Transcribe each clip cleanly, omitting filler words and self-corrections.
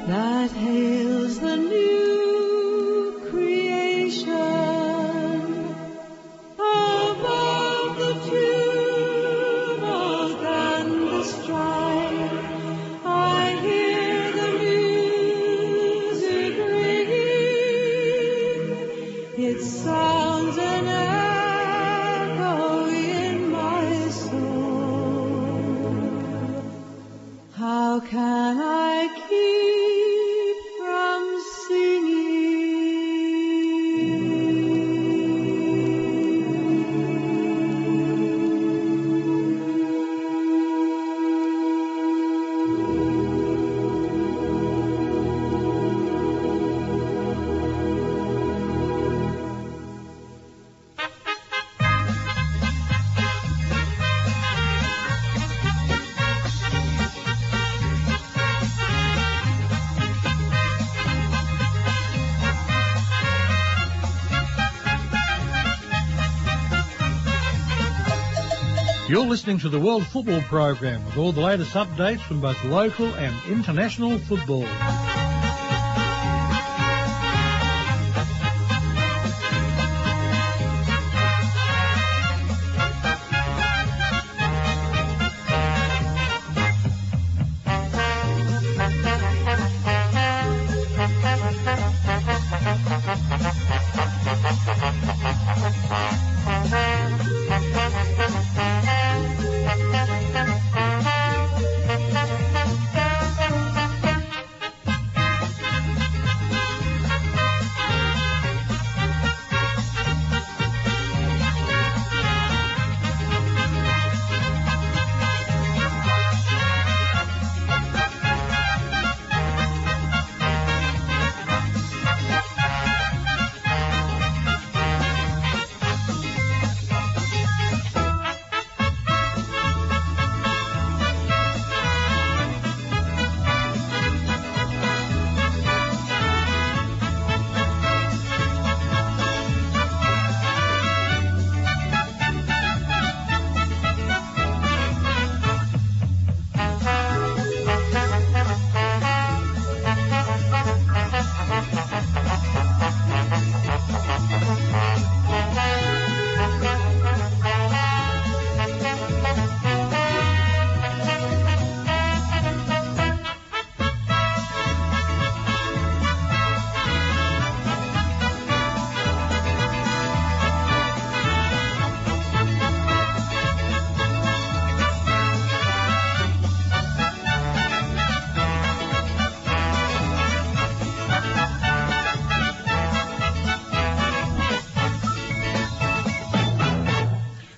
that hails the new creation. Above the tumult and the strife, I hear the music ringing. It sounds an echo in my soul. How can I keep from singing? You're listening to the World Football Program with all the latest updates from both local and international football.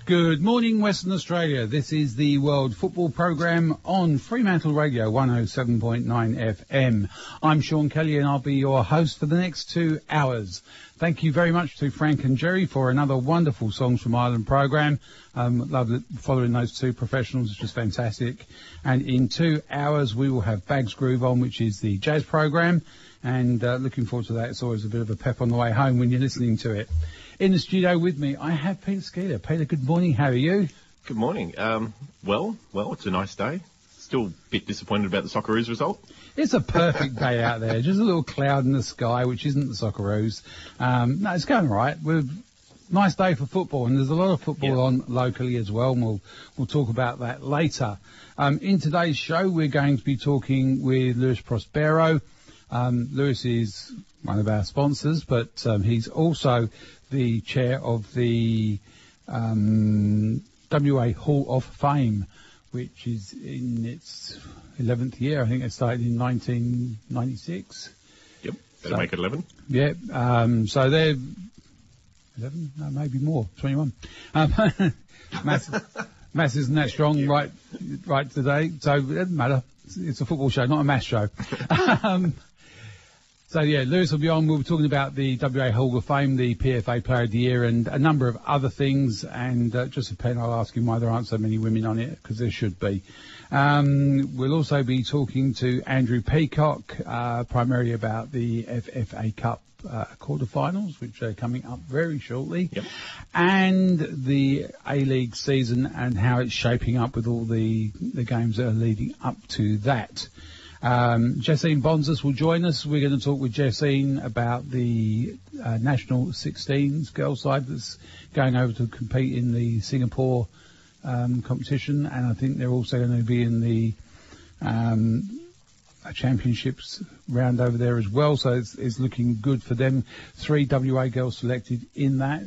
Good morning, Western Australia. This is the World Football Programme on Fremantle Radio 107.9 FM. I'm Sean Kelly and I'll be your host for the next 2 hours. Thank you very much to Frank and Jerry for another wonderful Songs from Ireland programme. Love following those two professionals, it's just fantastic. And in 2 hours we will have Bags Groove on, which is the jazz programme. And looking forward to that. It's always a bit of a pep on the way home when you're listening to it. In the studio with me, I have Peter Szkiela. Peter, good morning. How are you? Good morning. Well, it's a nice day. Still a bit disappointed about the Socceroos result. It's a perfect day out there. Just a little cloud in the sky, which isn't the Socceroos. No, it's going all right. Nice day for football, and there's a lot of football on locally as well, and we'll talk about that later. In today's show, we're going to be talking with Lewis Prospero. Lewis is one of our sponsors, but he's also the chair of the WA Hall of Fame, which is in its 11th year. I think it started in 1996. Yep, that'll make it 11. Yeah, so they're 11, no, maybe more, 21. Maths isn't that strong right today, so it doesn't matter. It's a football show, not a maths show. So, yeah, Lewis will be on. We'll be talking about the WA Hall of Fame, the PFA Player of the Year, and a number of other things. And just a pen, I'll ask him why there aren't so many women on it, because there should be. We'll also be talking to Andrew Peacock, primarily about the FFA Cup quarterfinals, which are coming up very shortly. Yep. And the A-League season and how it's shaping up with all the games that are leading up to that. Jessine Bonzas will join us. We're going to talk with Jessine about the national 16s girls side that's going over to compete in the Singapore competition, and I think they're also going to be in the championships round over there as well, so it's looking good for them. 3 WA girls selected in that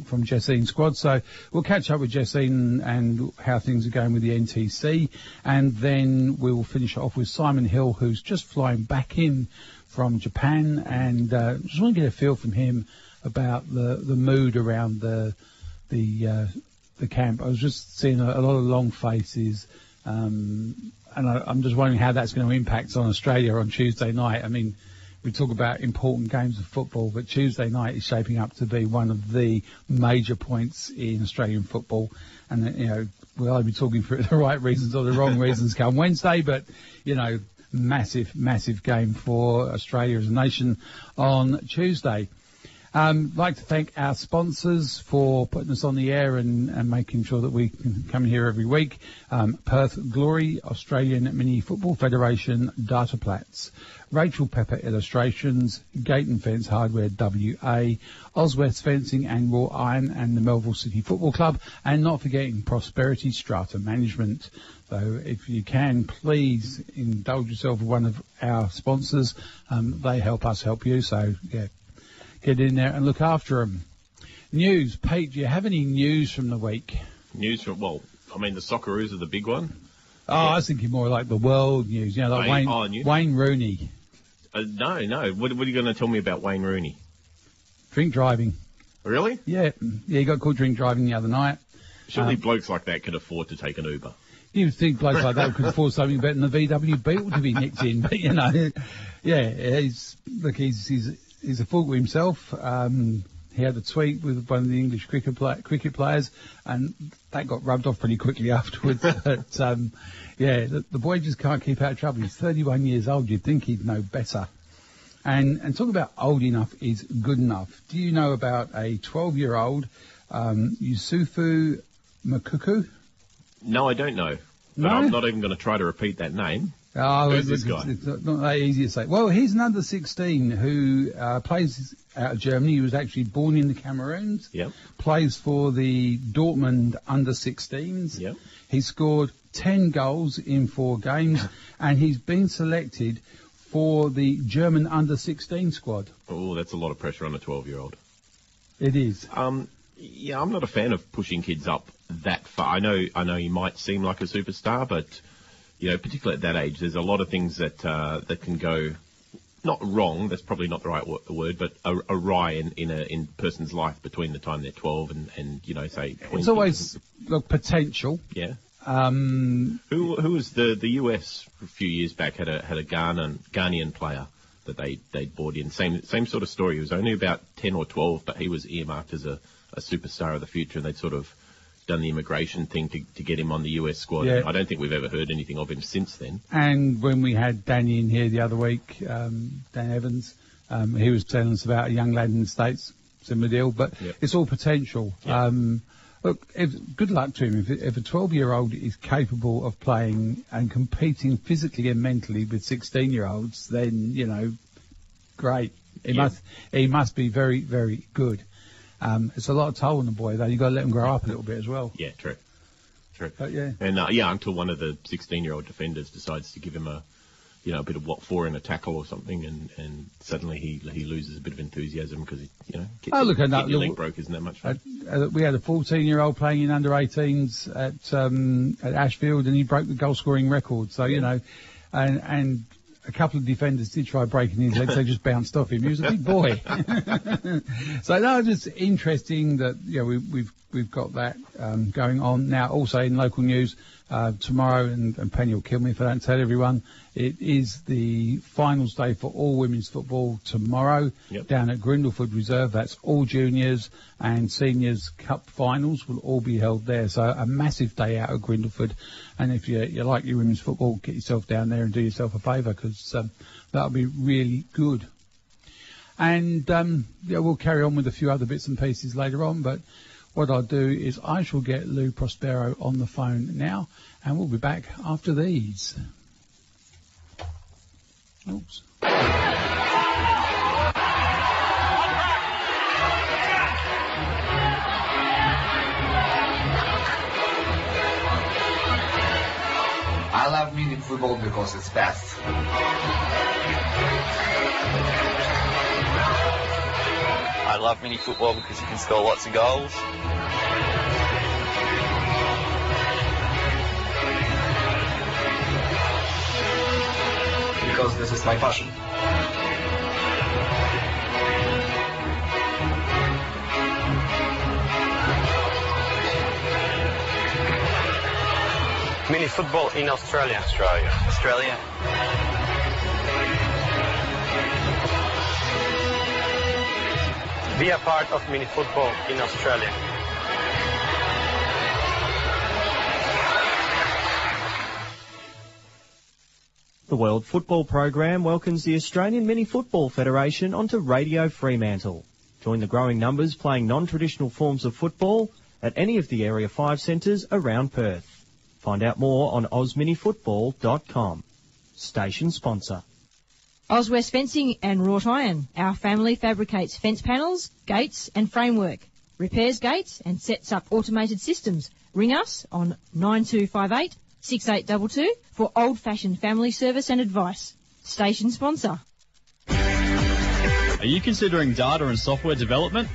from Jessine's squad, so we'll catch up with Jessine and how things are going with the NTC, and then we will finish off with Simon Hill, who's just flying back in from Japan, and just want to get a feel from him about the mood around the camp. I was just seeing a lot of long faces, and I'm just wondering how that's going to impact on Australia on Tuesday night. I mean, we talk about important games of football, but Tuesday night is shaping up to be one of the major points in Australian football. And, you know, we'll either be talking for the right reasons or the wrong reasons come Wednesday, but, you know, massive game for Australia as a nation on Tuesday. I'd like to thank our sponsors for putting us on the air and making sure that we can come here every week. Perth Glory, Australian Mini Football Federation, Dataplatz, Rachel Pepper Illustrations, Gate and Fence Hardware WA, Oswest Fencing and Raw Iron, and the Melville City Football Club, and not forgetting Prosperity Strata Management. So if you can, please indulge yourself with one of our sponsors. They help us help you, so yeah. Get in there and look after them. News. Pete, do you have any news from the week? News from, well, I mean, the Socceroos are the big one. Oh, I was thinking more like the world news, you know, like Wayne Rooney. No. What are you going to tell me about Wayne Rooney? Drink driving. Really? Yeah, he got caught drink driving the other night. Surely blokes like that could afford to take an Uber. You'd think blokes like that could afford something better than the VW Beetle to be nicked in, but, you know, yeah, he's a fool with himself. He had a tweet with one of the English cricket players, and that got rubbed off pretty quickly afterwards. But, the boy just can't keep out of trouble. He's 31 years old. You'd think he'd know better. And talk about old enough is good enough. Do you know about a 12-year-old, Yusufu Makuku? No, I don't know. But No? I'm not even going to try to repeat that name. Oh, Who's this guy? It's not that easy to say. Well, he's an under 16 who plays out of Germany. He was actually born in the Cameroons. Yep. Plays for the Dortmund under 16s. Yep. He scored 10 goals in 4 games, and he's been selected for the German under 16 squad. Oh, that's a lot of pressure on a 12-year-old. It is. Yeah, I'm not a fan of pushing kids up that far. I know he might seem like a superstar, but you know, particularly at that age, there's a lot of things that can go not wrong. That's probably not the right word, but awry in a person's life between the time they're 12 and you know, say 20. It's always potential. Yeah. Who was the US a few years back had a Ghanaian player that they brought in. Same sort of story. He was only about 10 or 12, but he was earmarked as a superstar of the future, and they'd sort of done the immigration thing to get him on the US squad. Yeah. I don't think we've ever heard anything of him since then. And when we had Danny in here the other week, Dan Evans, he was telling us about a young lad in the States, similar deal, but Yep. it's all potential. Yep. Look, good luck to him. If a 12-year-old is capable of playing and competing physically and mentally with 16-year-olds, then, you know, great. He must be very, very good. It's a lot of toll on the boy, though. You've got to let him grow up a little bit as well. Yeah, true. But, yeah. And until one of the 16-year-old defenders decides to give him a bit of what for in a tackle or something, and suddenly he loses a bit of enthusiasm because getting your leg broke isn't that much fun. We had a 14-year-old playing in under 18s at Ashfield, and he broke the goal scoring record. So you know, and a couple of defenders did try breaking his legs. They just bounced off him. He was a big boy. So no, just interesting that we've got that going on now. Also in local news tomorrow, and Penny will kill me if I don't tell everyone. It is the finals day for all women's football tomorrow. Yep. Down at Grindleford Reserve. That's all juniors and seniors cup finals will all be held there. So a massive day out at Grindleford. And if you like your women's football, get yourself down there and do yourself a favour, because that'll be really good. And we'll carry on with a few other bits and pieces later on. But what I'll do is I shall get Lou Prospero on the phone now, and we'll be back after these. Oops. I love mini football because it's fast. I love mini football because you can score lots of goals. Because this is my passion. Mini football in Australia. Australia. Be a part of mini football in Australia. The World Football Program welcomes the Australian Mini Football Federation onto Radio Fremantle. Join the growing numbers playing non-traditional forms of football at any of the Area 5 centres around Perth. Find out more on osminifootball.com. Station sponsor. Oswest Fencing and Wrought Iron. Our family fabricates fence panels, gates and framework. Repairs gates and sets up automated systems. Ring us on 9258 6822 for old-fashioned family service and advice. Station sponsor. Are you considering data and software development?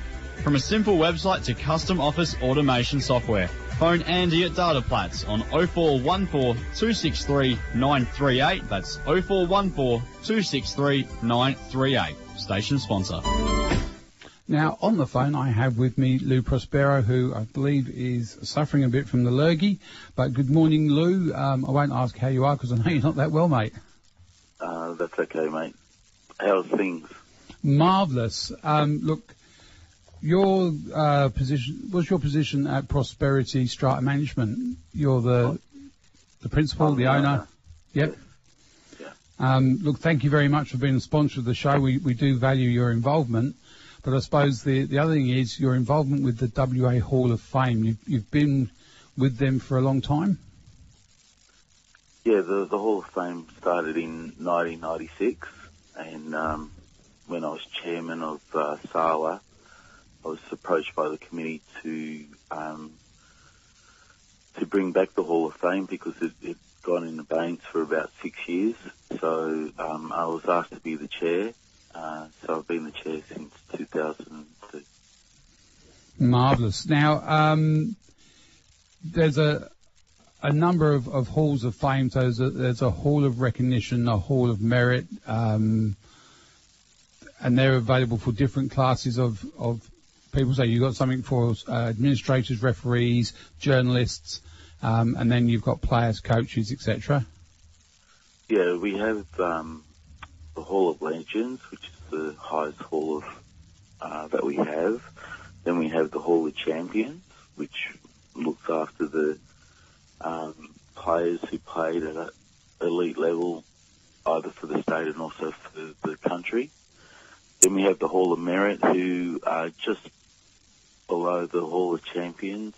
From a simple website to custom office automation software. Phone Andy at DataPlats on 0414 263 938. That's 0414 263 938. Station sponsor. Now, on the phone, I have with me Lou Prospero, who I believe is suffering a bit from the lurgy. But good morning, Lou. I won't ask how you are because I know you're not that well, mate. That's okay, mate. How's things? Marvellous. Look, your position at Prosperity Strata Management? You're the principal, the owner? Yep. Yeah. Look, thank you very much for being a sponsor of the show. We do value your involvement. But I suppose the other thing is your involvement with the WA Hall of Fame. You've been with them for a long time? Yeah, the Hall of Fame started in 1996, and when I was chairman of SAWA, I was approached by the committee to bring back the Hall of Fame because it gone in abeyance for about 6 years. So I was asked to be the chair. So I've been the chair since 2002. Marvellous. Now, there's a number of halls of fame. So there's a hall of recognition, a hall of merit, and they're available for different classes of people. So you've got something for administrators, referees, journalists, and then you've got players, coaches, etc. Yeah, we have the Hall of Legends, which is the highest hall of that we have. Then we have the Hall of Champions, which looks after the players who played at an elite level, either for the state and also for the country. Then we have the Hall of Merit, who are just below the Hall of Champions.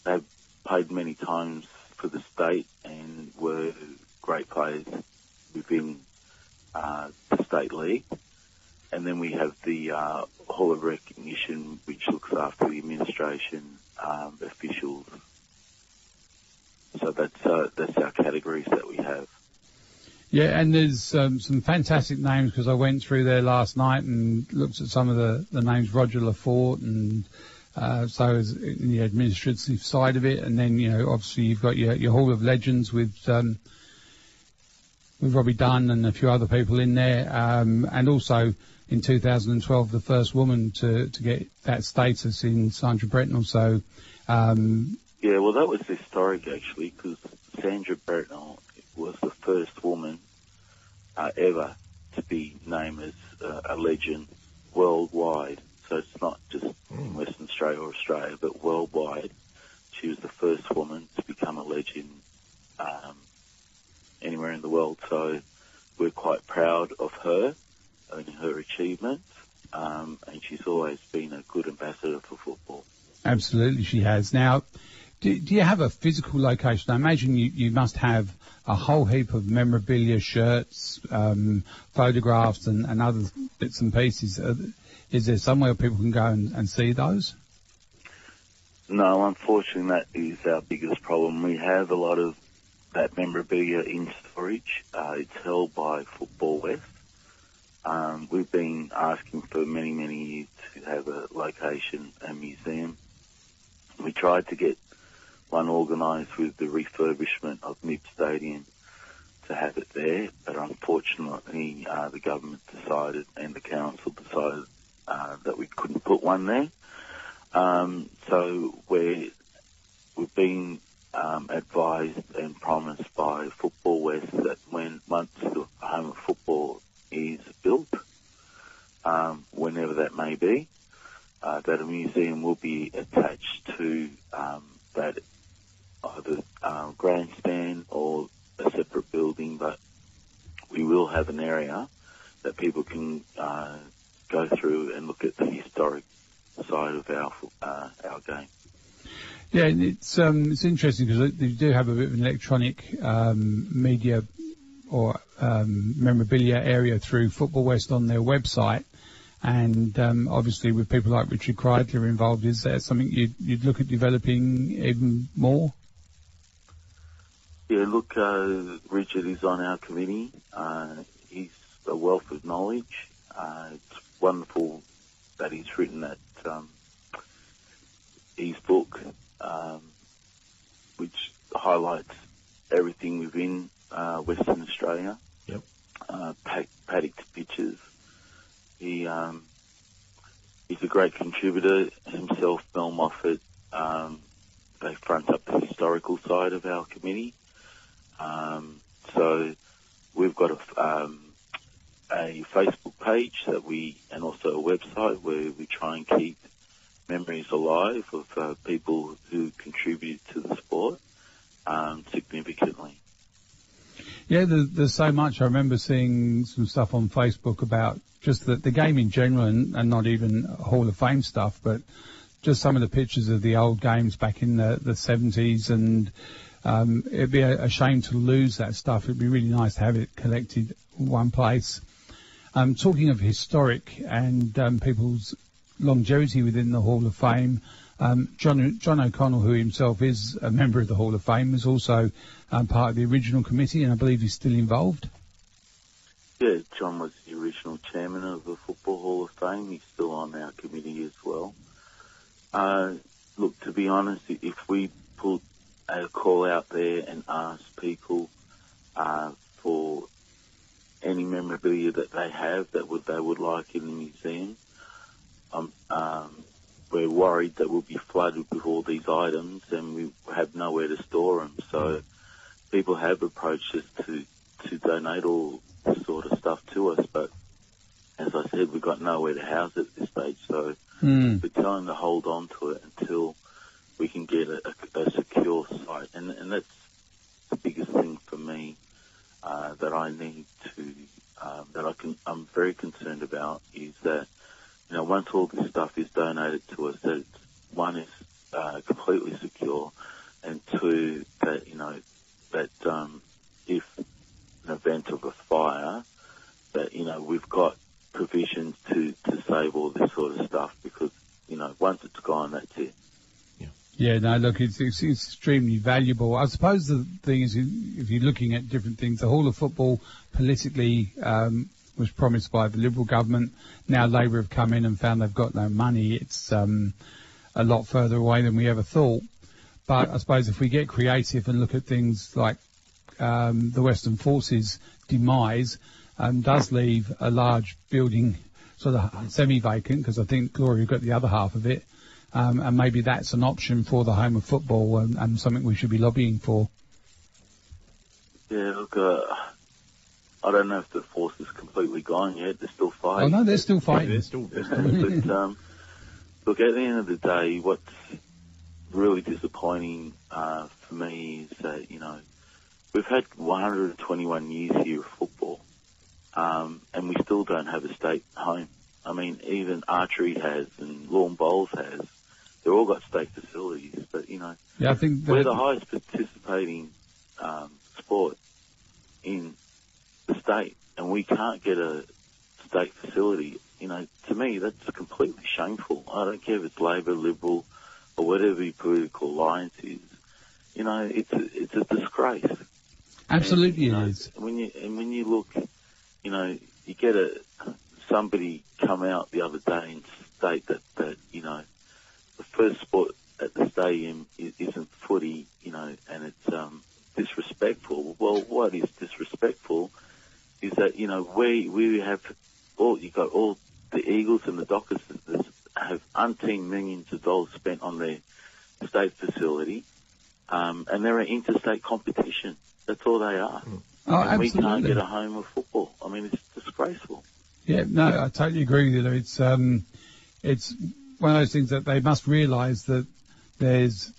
They've played many times for the state and were great players within the state league. And then we have the Hall of Recognition, which looks after the administration, officials. So that's our categories that we have. Yeah, and there's some fantastic names because I went through there last night and looked at some of the names, Roger Lafort, and so is in the administrative side of it. And then, obviously you've got your Hall of Legends with Robbie Dunn and a few other people in there. And also in 2012, the first woman to get that status in Sandra Bretnell. So, yeah, well, that was historic actually because Sandra Bretnell was the first woman ever to be named as a legend worldwide. So it's not just in Western Australia or Australia, but worldwide. She was the first woman to become a legend anywhere in the world. So we're quite proud of her and her achievements, and she's always been a good ambassador for football. Absolutely, she has. Now, Do you have a physical location? I imagine you must have a whole heap of memorabilia, shirts, photographs and other bits and pieces. Is there somewhere people can go and see those? No, unfortunately, that is our biggest problem. We have a lot of that memorabilia in storage. It's held by Football West. We've been asking for many, many years to have a location, a museum. We tried to get one organised with the refurbishment of MIP Stadium to have it there, but unfortunately the government decided and the council decided that we couldn't put one there. So we've been advised and promised by Football West that once the home of football is built, whenever that may be, that a museum will be attached to that either grandstand or a separate building, but we will have an area that people can go through and look at the historic side of our game. Yeah, it's interesting because you do have a bit of an electronic media or memorabilia area through Football West on their website, and obviously with people like Richard Kreidler involved, is that something you'd look at developing even more? Yeah, look, Richard is on our committee. He's a wealth of knowledge. It's wonderful that he's written that his book, which highlights everything within Western Australia. Yep. Paddock pictures. He's a great contributor himself. Mel Moffat. They front up the historical side of our committee. So we've got a Facebook page and also a website where we try and keep memories alive of people who contribute to the sport significantly. Yeah, there's so much. I remember seeing some stuff on Facebook about just the game in general and not even Hall of Fame stuff, but just some of the pictures of the old games back in the 70s, and it'd be a shame to lose that stuff. It'd be really nice to have it collected in one place. Talking of historic and people's longevity within the Hall of Fame, John O'Connell, who himself is a member of the Hall of Fame, is also part of the original committee, and I believe he's still involved. Yeah, John was the original chairman of the Football Hall of Fame. He's still on our committee as well. Look, to be honest, if we put a call out there and ask people for any memorabilia that they have that they would like in the museum, we're worried that we'll be flooded with all these items and we have nowhere to store them. So people have approached us to donate all this sort of stuff to us, but as I said, we've got nowhere to house it at this stage. So we're trying to hold on to it until we can get a secure site, and that's the biggest thing for me that I need to I'm very concerned about is that, you know, once all this stuff is donated to us, that one is completely secure, and two, that, you know, that if an event of a fire, that, you know, we've got provisions to save all this sort of stuff, because, you know, once it's gone, that's it. Yeah, no, look, it's extremely valuable. I suppose the thing is, if you're looking at different things, the Hall of Football politically was promised by the Liberal government. Now Labour have come in and found they've got no money. It's a lot further away than we ever thought. But I suppose if we get creative and look at things like the Western Forces demise, does leave a large building sort of semi-vacant, because I think Gloria got the other half of it. And maybe that's an option for the home of football, and something we should be lobbying for. Yeah, look, I don't know if the force is completely gone yet. They're still fighting. Oh, no, they're still fighting. They're still but, look, at the end of the day, what's really disappointing for me is that, you know, we've had 121 years here of football, and we still don't have a state home. I mean, even archery has and lawn bowls has. They've all got state facilities, but, you know, Yeah, I think we're the highest participating sport in the state, and we can't get a state facility. You know, to me, that's completely shameful. I don't care if it's Labor, Liberal, or whatever your political alliance is. You know, it's a disgrace. Absolutely, and, it is. When you look, you know, you get somebody come out the other day and state that you know, the first sport at the stadium isn't footy, you know, and it's disrespectful. Well, what is disrespectful is that, you know, we have you got all the Eagles and the Dockers have umpteen millions of dollars spent on their state facility, and they're an interstate competition. That's all they are. Oh, and absolutely. We can't get a home of football. I mean, it's disgraceful. Yeah, no, I totally agree with you. It's one of those things that they must realise that there's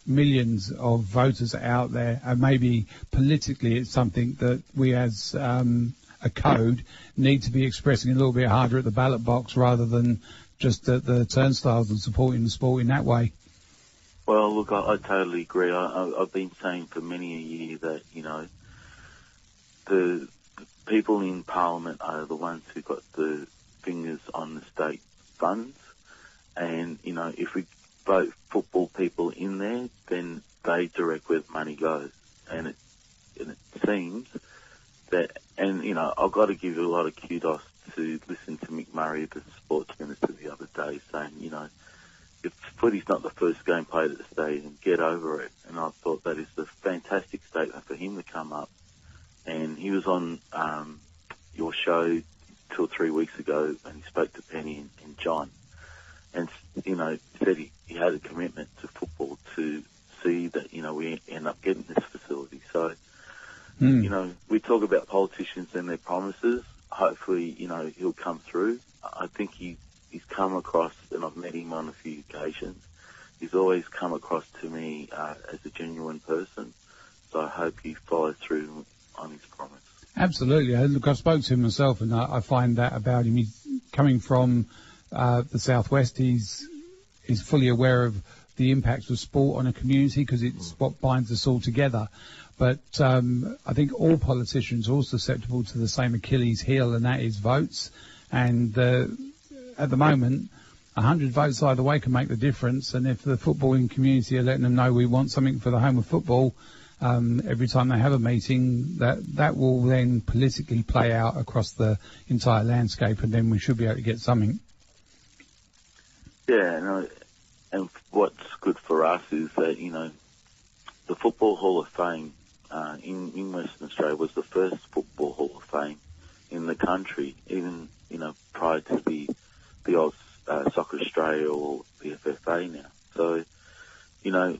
millions of voters out there, and maybe politically it's something that we as a code need to be expressing a little bit harder at the ballot box rather than just at the turnstiles and supporting the sport in that way. Well, look, I totally agree. I've been saying for many a year that, you know, the people in Parliament are the ones who got the fingers on the state funds, and, you know, if we vote football people in there, then they direct where the money goes. And it seems that, and, you know, I've got to give you a lot of kudos to listen to Mick Murray, the sports minister, the other day, saying, you know, if footy's not the first game played at the stadium, get over it. And I thought that is a fantastic statement for him to come up. And he was on your show 2 or 3 weeks ago, and he spoke to Penny and John, and, you know, said he had a commitment to football to see that, you know, we end up getting this facility. So, you know, we talk about politicians and their promises. Hopefully, you know, he'll come through. I think he's come across, and I've met him on a few occasions, he's always come across to me as a genuine person. So I hope he follows through on his promise. Absolutely. Look, I spoke to him myself, and I find that about him. He's coming from the southwest. He's fully aware of the impacts of sport on a community because it's what binds us all together. But I think all politicians are all susceptible to the same Achilles heel, and that is votes. And at the moment, 100 votes either way can make the difference. And if the footballing community are letting them know we want something for the home of football, every time they have a meeting, that will then politically play out across the entire landscape, and then we should be able to get something. Yeah, no, and what's good for us is that, you know, the Football Hall of Fame in Western Australia was the first Football Hall of Fame in the country, even, you know, prior to the old Soccer Australia or the FFA now. So, you know,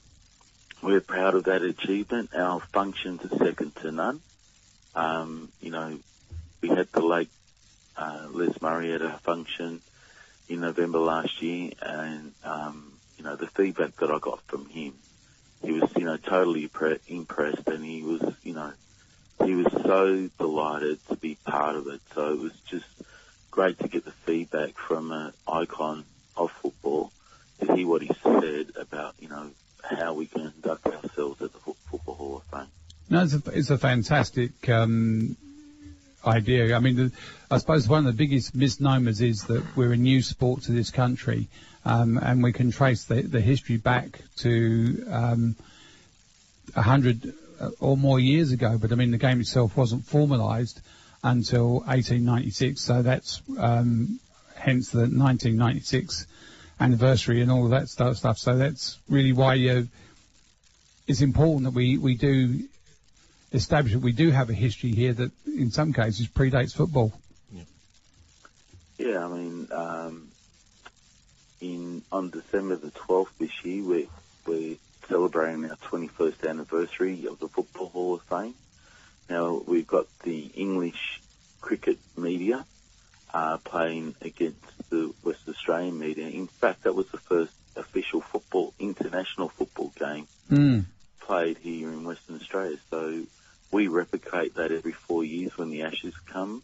we're proud of that achievement. Our functions are second to none. You know, we had the late Les Murray at our function in November last year, and, you know, the feedback that I got from him, he was, you know, totally impressed, and he was, you know, he was so delighted to be part of it. So it was just great to get the feedback from an icon of football to hear what he said about, you know, how we can conduct ourselves at the Football Hall of Fame. No, it's a fantastic idea. I mean, I suppose one of the biggest misnomers is that we're a new sport to this country, and we can trace the history back to 100 or more years ago. But I mean, the game itself wasn't formalised until 1896, so that's hence the 1996 anniversary and all of that stuff. So that's really why it's important that we do establish that we do have a history here that in some cases predates football. Yeah, I mean, on December the 12th this year, we're celebrating our 21st anniversary of the Football Hall of Fame. Now, we've got the English cricket media playing against the West Australian media. In fact, that was the first official international football game played here in Western Australia. So we replicate that every 4 years when the Ashes come.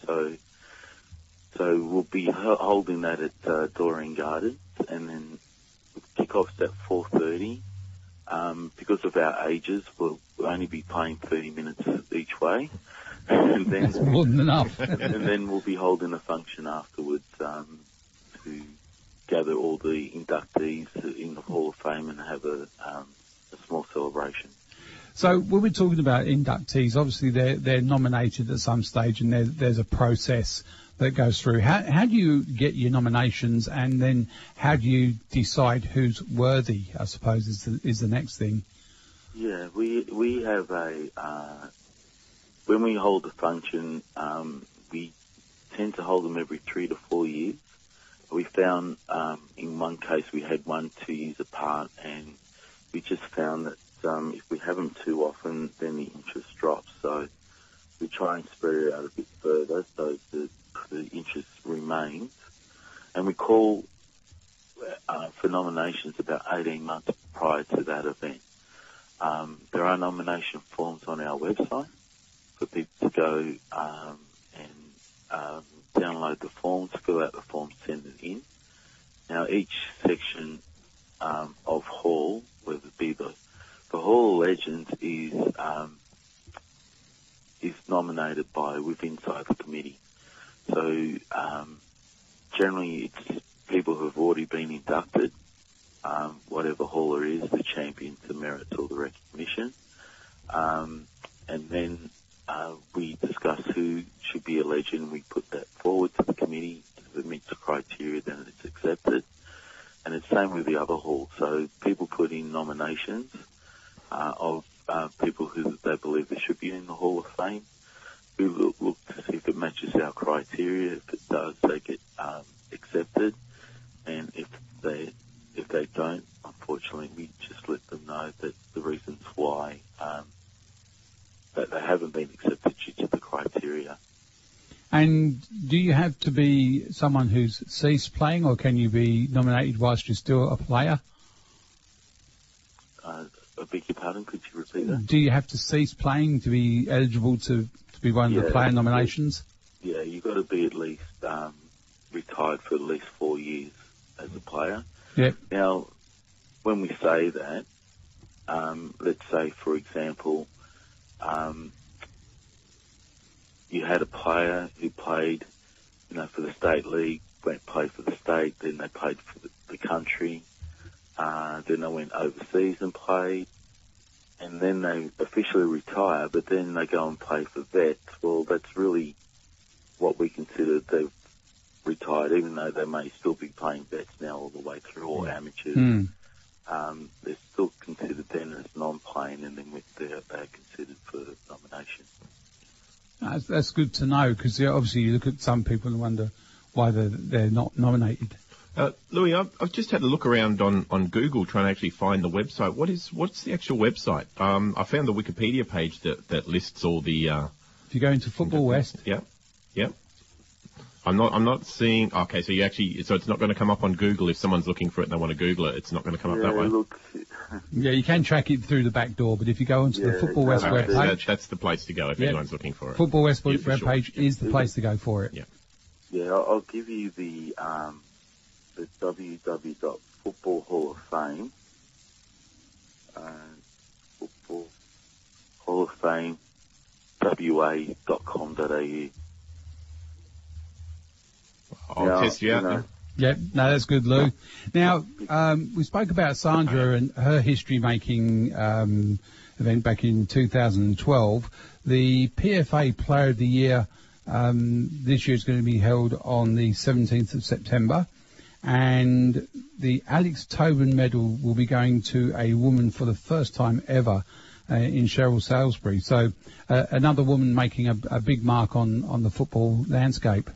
So we'll be holding that at Doreen Gardens, and then kick-off's at 4:30, because of our ages, we'll only be playing 30 minutes each way. And then, that's more than enough. and then we'll be holding a function afterwards to gather all the inductees in the Hall of Fame and have a small celebration. So when we're talking about inductees, obviously they're nominated at some stage, and there's a process that goes through. How do you get your nominations, and then how do you decide who's worthy, I suppose, is the next thing? Yeah, we have when we hold a function, we tend to hold them every 3 to 4 years. We found in one case we had 1 2 years apart, and we just found that if we have them too often, then the interest drops. So we try and spread it out a bit further so the interest remains. And we call for nominations about 18 months prior to that event. There are nomination forms on our website for people to go and download the forms, fill out the forms, send it in. Now, each section of Hall, whether it be the Hall of Legends, is nominated inside the committee. So generally, it's people who have already been inducted, whatever Hall it is, the champions, the merits, or the recognition, and then we discuss who should be a legend. We put that forward to the committee. If it meets the criteria, then it's accepted. And it's the same with the other halls. So people put in nominations of people who they believe they should be in the Hall of Fame. We look to see if it matches our criteria. If it does, they get accepted. And if they don't, unfortunately, we just let them know that the reasons why that they haven't been accepted due to the criteria. And do you have to be someone who's ceased playing, or can you be nominated whilst you're still a player? I beg your pardon, could you repeat that? Do you have to cease playing to be eligible to be one of the player nominations? Yeah, you've got to be at least retired for at least 4 years as a player. Yep. Now, when we say that, let's say, for example, you had a player who played, for the state league, went play for the state, then they played for the country, then they went overseas and played, and then they officially retire, but then they go and play for vets. Well, that's really what we consider they've retired, even though they may still be playing vets now all the way through, or amateurs. They're still considered then as non-playing, and then they're considered for nomination. That's good to know, because obviously you look at some people and wonder why they're not nominated. Louis, I've just had a look around on Google trying to actually find the website. What's the actual website? I found the Wikipedia page that lists all the. If you go into Football West. Yeah. I'm not seeing. Okay, so it's not going to come up on Google if someone's looking for it and they want to Google it. It's not going to come up that way. Look. Yeah, you can track it through the back door, but if you go onto the Football West webpage, that's the place to go if anyone's looking for it. Football West webpage is the place to go for it. Yeah. Yeah, I'll give you the www.Football Hall of Fame, Football Hall of Fame, wa.com.au. I'll test you out. Yep, no, that's good, Lou. Now, we spoke about Sandra and her history-making event back in 2012. The PFA Player of the Year this year is going to be held on the 17th of September, and the Alex Tobin Medal will be going to a woman for the first time ever in Cheryl Salisbury. So another woman making a big mark on the football landscape.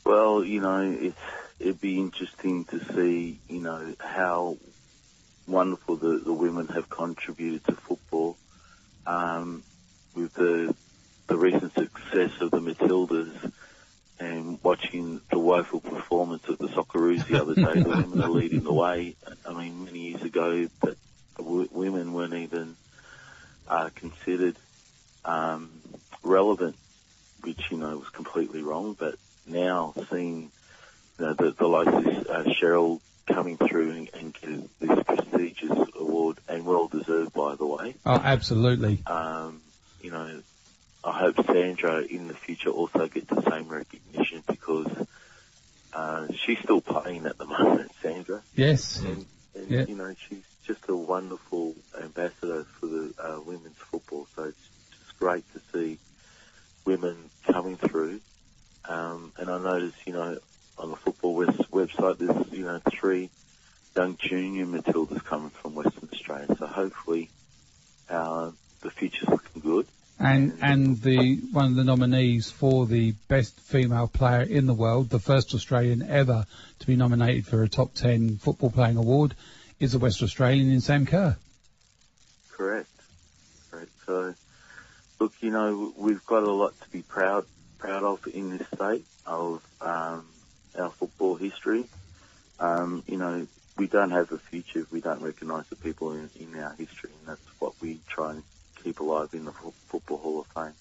Well, it'd be interesting to see, how wonderful the women have contributed to football. With the recent success of the Matildas and watching the woeful performance of the Socceroos the other day, the women are leading the way. I mean, many years ago, that women weren't even considered relevant, which, was completely wrong. But now seeing the likes of Cheryl coming through and getting this prestigious award, and well deserved, by the way. Oh, absolutely. You know, I hope Sandra in the future also gets the same recognition, because she's still playing at the moment, Sandra. Yes. And yeah. you know, she's just a wonderful ambassador for the women's football. So it's just great to see women coming through. And I noticed, you know, on the Football West website, there's, you know, 3 young junior Matildas coming from Western Australia. So hopefully the future's looking good. And the one of the nominees for the best female player in the world, the first Australian ever to be nominated for a top 10 football playing award, is a West Australian in Sam Kerr. Correct. So, look, you know, we've got a lot to be proud of in this state of our football history. You know, we don't have a future if we don't recognise the people in our history, and that's what we try and keep alive in the Football Hall of Fame.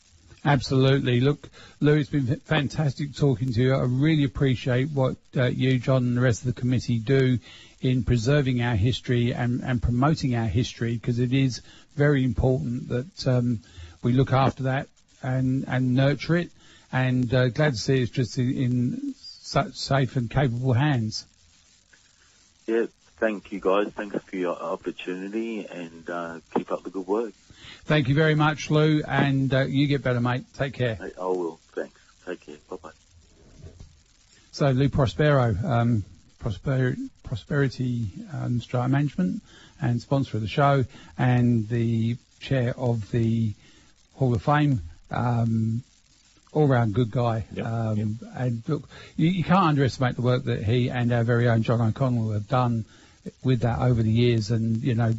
Absolutely. Look, Lou, it's been fantastic talking to you. I really appreciate what you, John, and the rest of the committee do in preserving our history and promoting our history, because it is very important that we look after that and nurture it. And glad to see it's just in such safe and capable hands. Yeah, thank you, guys. Thanks for your opportunity, and keep up the good work. Thank you very much, Lou, and you get better, mate. Take care. I will. Thanks. Take care. Bye-bye. So, Lou Prospero, Prosperity Strata Management and sponsor of the show, and the chair of the Hall of Fame, all-round good guy. Yep. And look, you can't underestimate the work that he and our very own John O'Connell have done with that over the years, and, you know,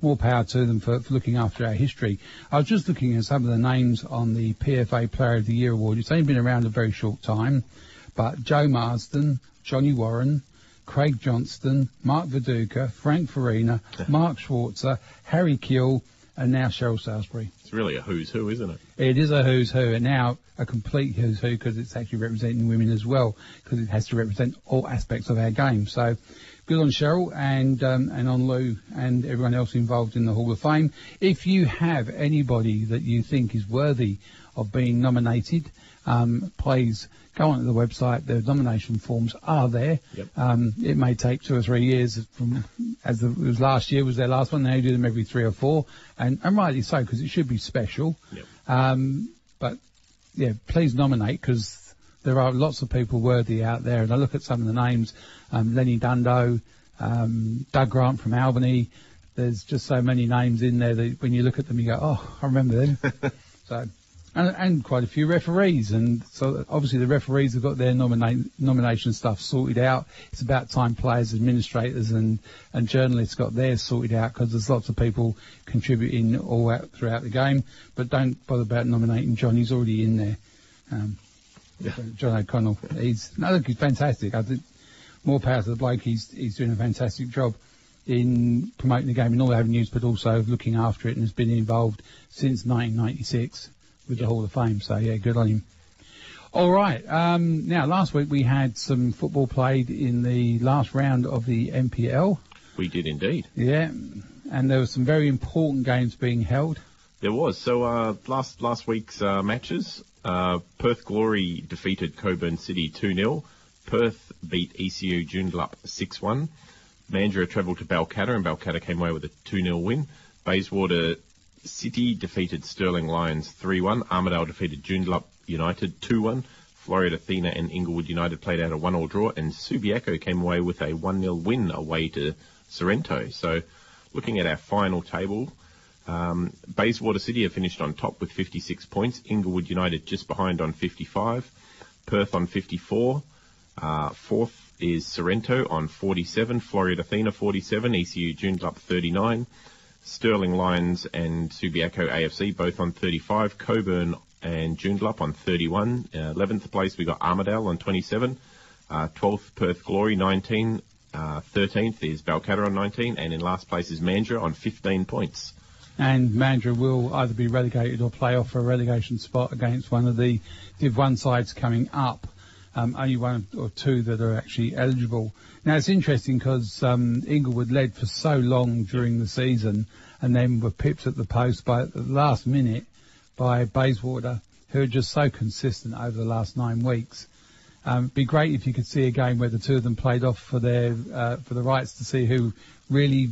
more power to them for looking after our history. I was just looking at some of the names on the PFA Player of the Year award. It's only been around a very short time, but Joe Marsden, Johnny Warren, Craig Johnston, Mark Viduka, Frank Farina, Mark Schwarzer, Harry Kewell, and now Cheryl Salisbury. It's really a who's who, isn't it? It is a who's who, and now a complete who's who, because it's actually representing women as well, because it has to represent all aspects of our game. So good on Cheryl and on Lou and everyone else involved in the Hall of Fame. If you have anybody that you think is worthy of being nominated, please go onto the website. The nomination forms are there. Yep. It may take 2 or 3 years, it was last year was their last one. They do them every 3 or 4, and rightly so, because it should be special. Yep. But yeah, please nominate, because there are lots of people worthy out there. And I look at some of the names, Lenny Dundo, Doug Grant from Albany. There's just so many names in there that when you look at them, you go, oh, I remember them. So, and quite a few referees. And so obviously the referees have got their nomination stuff sorted out. It's about time players, administrators and journalists got theirs sorted out, because there's lots of people contributing all out throughout the game. But don't bother about nominating John. He's already in there. John O'Connell. He's fantastic. I think more power to the bloke. He's doing a fantastic job in promoting the game in all avenues, but also looking after it, and has been involved since 1996 with the Hall of Fame. So yeah, good on him. All right. Now, last week we had some football played in the last round of the NPL. We did indeed. Yeah, and there were some very important games being held. There was. So last week's matches, Perth Glory defeated Coburn City 2-0. Perth beat ECU Joondalup 6-1. Mandurah travelled to Balcatta, and Balcatta came away with a 2-0 win. Bayswater City defeated Stirling Lions 3-1. Armidale defeated Joondalup United 2-1. Florida Athena and Inglewood United played out a 1-1 draw, and Subiaco came away with a 1-0 win away to Sorrento. So, looking at our final table, Bayswater City have finished on top with 56 points. Inglewood United just behind on 55. Perth on 54. Fourth is Sorrento on 47. Florida Athena 47. ECU Joondalup 39. Stirling Lions and Subiaco AFC both on 35. Coburn and Joondalup on 31. 11th place we got Armidale on 27. 12th Perth Glory 19. 13th is Balcatta on 19. And in last place is Mandurah on 15 points. And Mandurah will either be relegated or play off for a relegation spot against one of the Div 1 sides coming up. only one or two that are actually eligible. Now, it's interesting because Inglewood led for so long during the season and then were pipped at the post at the last minute by Bayswater, who are just so consistent over the last 9 weeks. It'd be great if you could see a game where the two of them played off for their for the rights to see who really...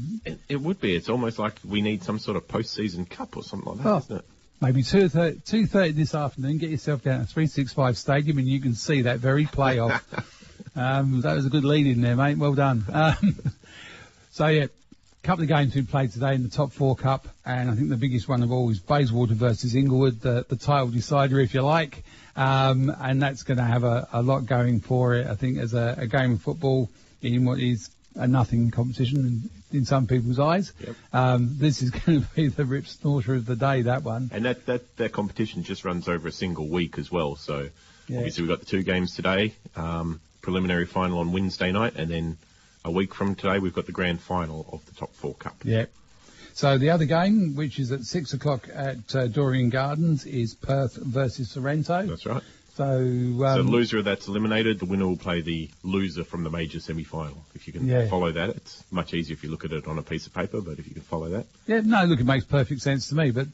It would be. It's almost like we need some sort of post-season cup or something like that, isn't it? Maybe 2:30 this afternoon. Get yourself down to 365 Stadium and you can see that very playoff. That was a good lead in there, mate. Well done. So, yeah, a couple of games we played today in the Top 4 Cup, and I think the biggest one of all is Bayswater versus Inglewood, the title decider, if you like. And that's going to have a lot going for it, I think, as a game of football in what is a nothing competition in some people's eyes. Yep. This is going to be the rip snorter of the day, that one. And that competition just runs over a single week as well. So obviously we've got the 2 games today, preliminary final on Wednesday night, and then a week from today we've got the grand final of the Top 4 Cup. Yeah. So the other game, which is at 6 o'clock at Doreen Gardens, is Perth versus Sorrento. That's right. So the loser of that's eliminated. The winner will play the loser from the major semi-final. If you can follow that, it's much easier if you look at it on a piece of paper, but if you can follow that. Yeah, no, look, it makes perfect sense to me. But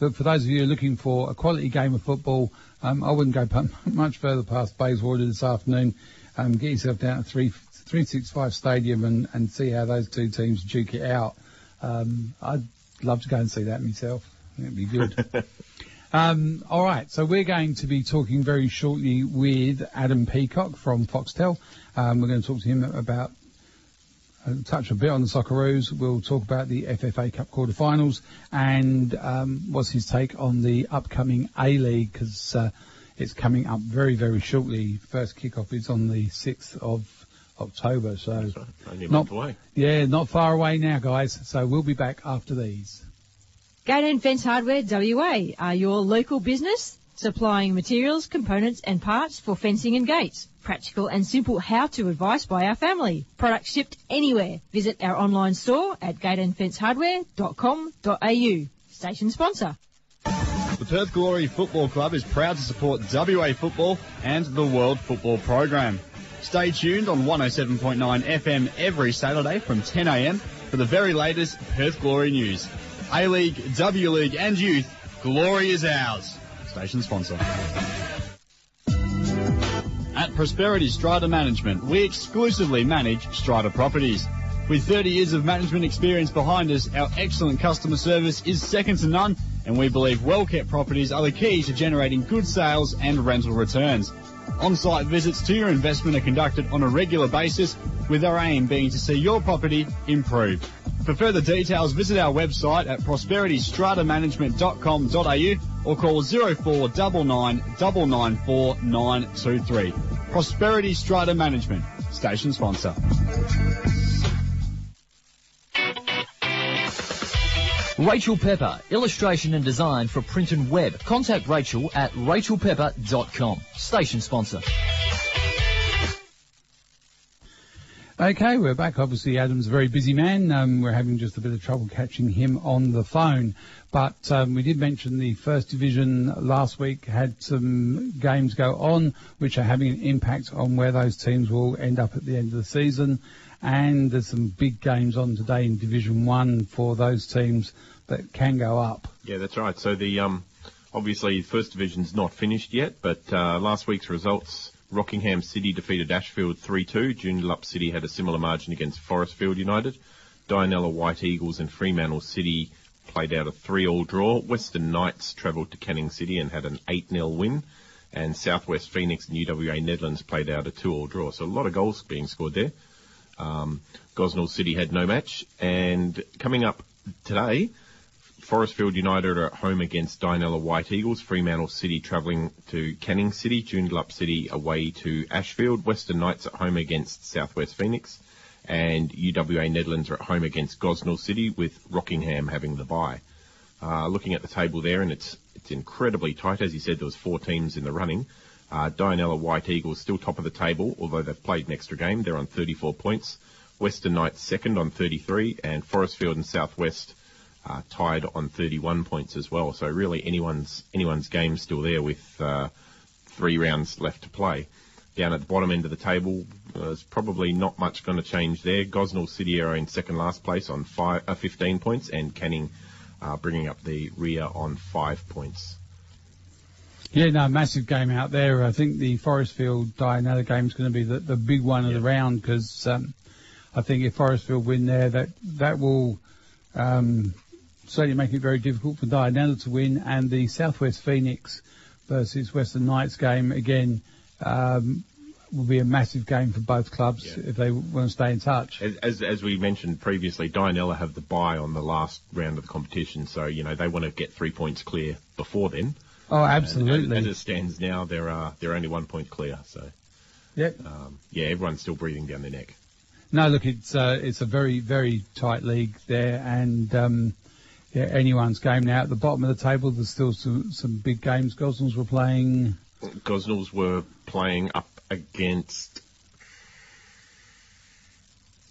look, for those of you looking for a quality game of football, I wouldn't go much further past Bayswater this afternoon. Get yourself down to 365 Stadium and see how those two teams duke it out. I'd love to go and see that myself. I think it'd be good. All right, so we're going to be talking very shortly with Adam Peacock from Foxtel. We're going to talk to him about, touch a bit on the Socceroos. We'll talk about the FFA Cup quarterfinals and what's his take on the upcoming A-League, because it's coming up very, very shortly. First kick-off is on the 6th of October, so that's right. Only a month away. Yeah, not far away now, guys. So we'll be back after these. Gate and Fence Hardware WA are your local business, supplying materials, components and parts for fencing and gates. Practical and simple how-to advice by our family. Products shipped anywhere. Visit our online store at gateandfencehardware.com.au. Station sponsor. The Perth Glory Football Club is proud to support WA football and the World Football Program. Stay tuned on 107.9 FM every Saturday from 10 a.m. for the very latest Perth Glory news. A-League, W-League and Youth, glory is ours. Station sponsor. At Prosperity Strata Management, we exclusively manage strata properties. With 30 years of management experience behind us, our excellent customer service is second to none, and we believe well-kept properties are the key to generating good sales and rental returns. On-site visits to your investment are conducted on a regular basis, with our aim being to see your property improve. For further details, visit our website at prosperitystratamanagement.com.au or call 0499 994 923. Prosperity Strata Management, station sponsor. Rachel Pepper, illustration and design for print and web. Contact Rachel at rachelpepper.com. Station sponsor. Okay, we're back. Obviously, Adam's a very busy man. We're having just a bit of trouble catching him on the phone. But we did mention the First Division last week had some games go on, which are having an impact on where those teams will end up at the end of the season. And there's some big games on today in Division 1 for those teams that can go up. Yeah, that's right. So the obviously First Division's not finished yet, but last week's results, Rockingham City defeated Ashfield 3-2. Joondalup City had a similar margin against Forestfield United. Dianella White Eagles and Fremantle City played out a 3-3 draw. Western Knights travelled to Canning City and had an 8-0 win. And Southwest Phoenix and UWA Nedlands played out a 2-2 draw. So a lot of goals being scored there. Gosnell City had no match. And coming up today, Forestfield United are at home against Dianella White Eagles. Fremantle City travelling to Canning City. Joondalup City away to Ashfield. Western Knights at home against Southwest Phoenix. And UWA Nedlands are at home against Gosnell City, with Rockingham having the bye. Looking at the table there, and it's incredibly tight. As you said, there was 4 teams in the running. Dianella White Eagles still top of the table, although they've played an extra game. They're on 34 points. Western Knights second on 33, and Forestfield and Southwest tied on 31 points as well. So really anyone's game still there with 3 rounds left to play. down at the bottom end of the table, there's probably not much going to change there. Gosnell City are in second last place on 15 points, and Canning bringing up the rear on 5 points. Yeah, no, massive game out there. I think the Forestfield Dianella game is going to be the big one of the round, because I think if Forestfield win there, that will certainly make it very difficult for Dianella to win. And the Southwest Phoenix versus Western Knights game, again, will be a massive game for both clubs if they want to stay in touch. As we mentioned previously, Dianella have the bye on the last round of the competition, so, they want to get 3 points clear before then. Oh, absolutely. And as it stands now, they're only 1 point clear. So, everyone's still breathing down their neck. No, look, it's a very, very tight league there, and anyone's game now. At the bottom of the table, there's still some big games. Gosnells were playing up against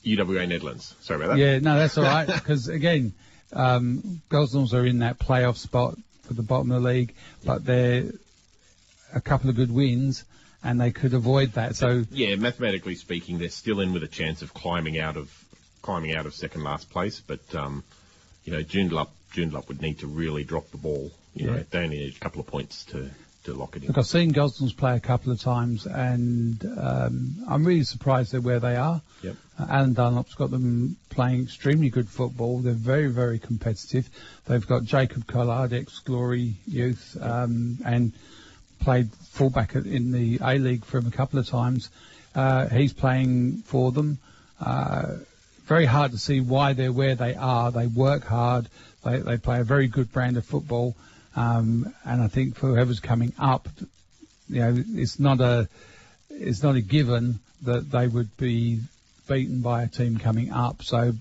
UWA Netherlands. Sorry about that. Yeah, no, that's all right, because again, Gosnells are in that playoff spot for the bottom of the league, but they're a couple of good wins, and they could avoid that. So mathematically speaking, they're still in with a chance of climbing out of second last place. But Joondalup would need to really drop the ball. They only need a couple of points to lock it in. Look, I've seen Gosnells play a couple of times, and I'm really surprised they're where they are. Yep. Alan Dunlop's got them playing extremely good football. They're very, very competitive. They've got Jacob Collard, ex-Glory Youth, and played fullback in the A-League for him a couple of times. He's playing for them. Very hard to see why they're where they are. They work hard. They play a very good brand of football. And I think for whoever's coming up, it's not a given that they would be beaten by a team coming up. So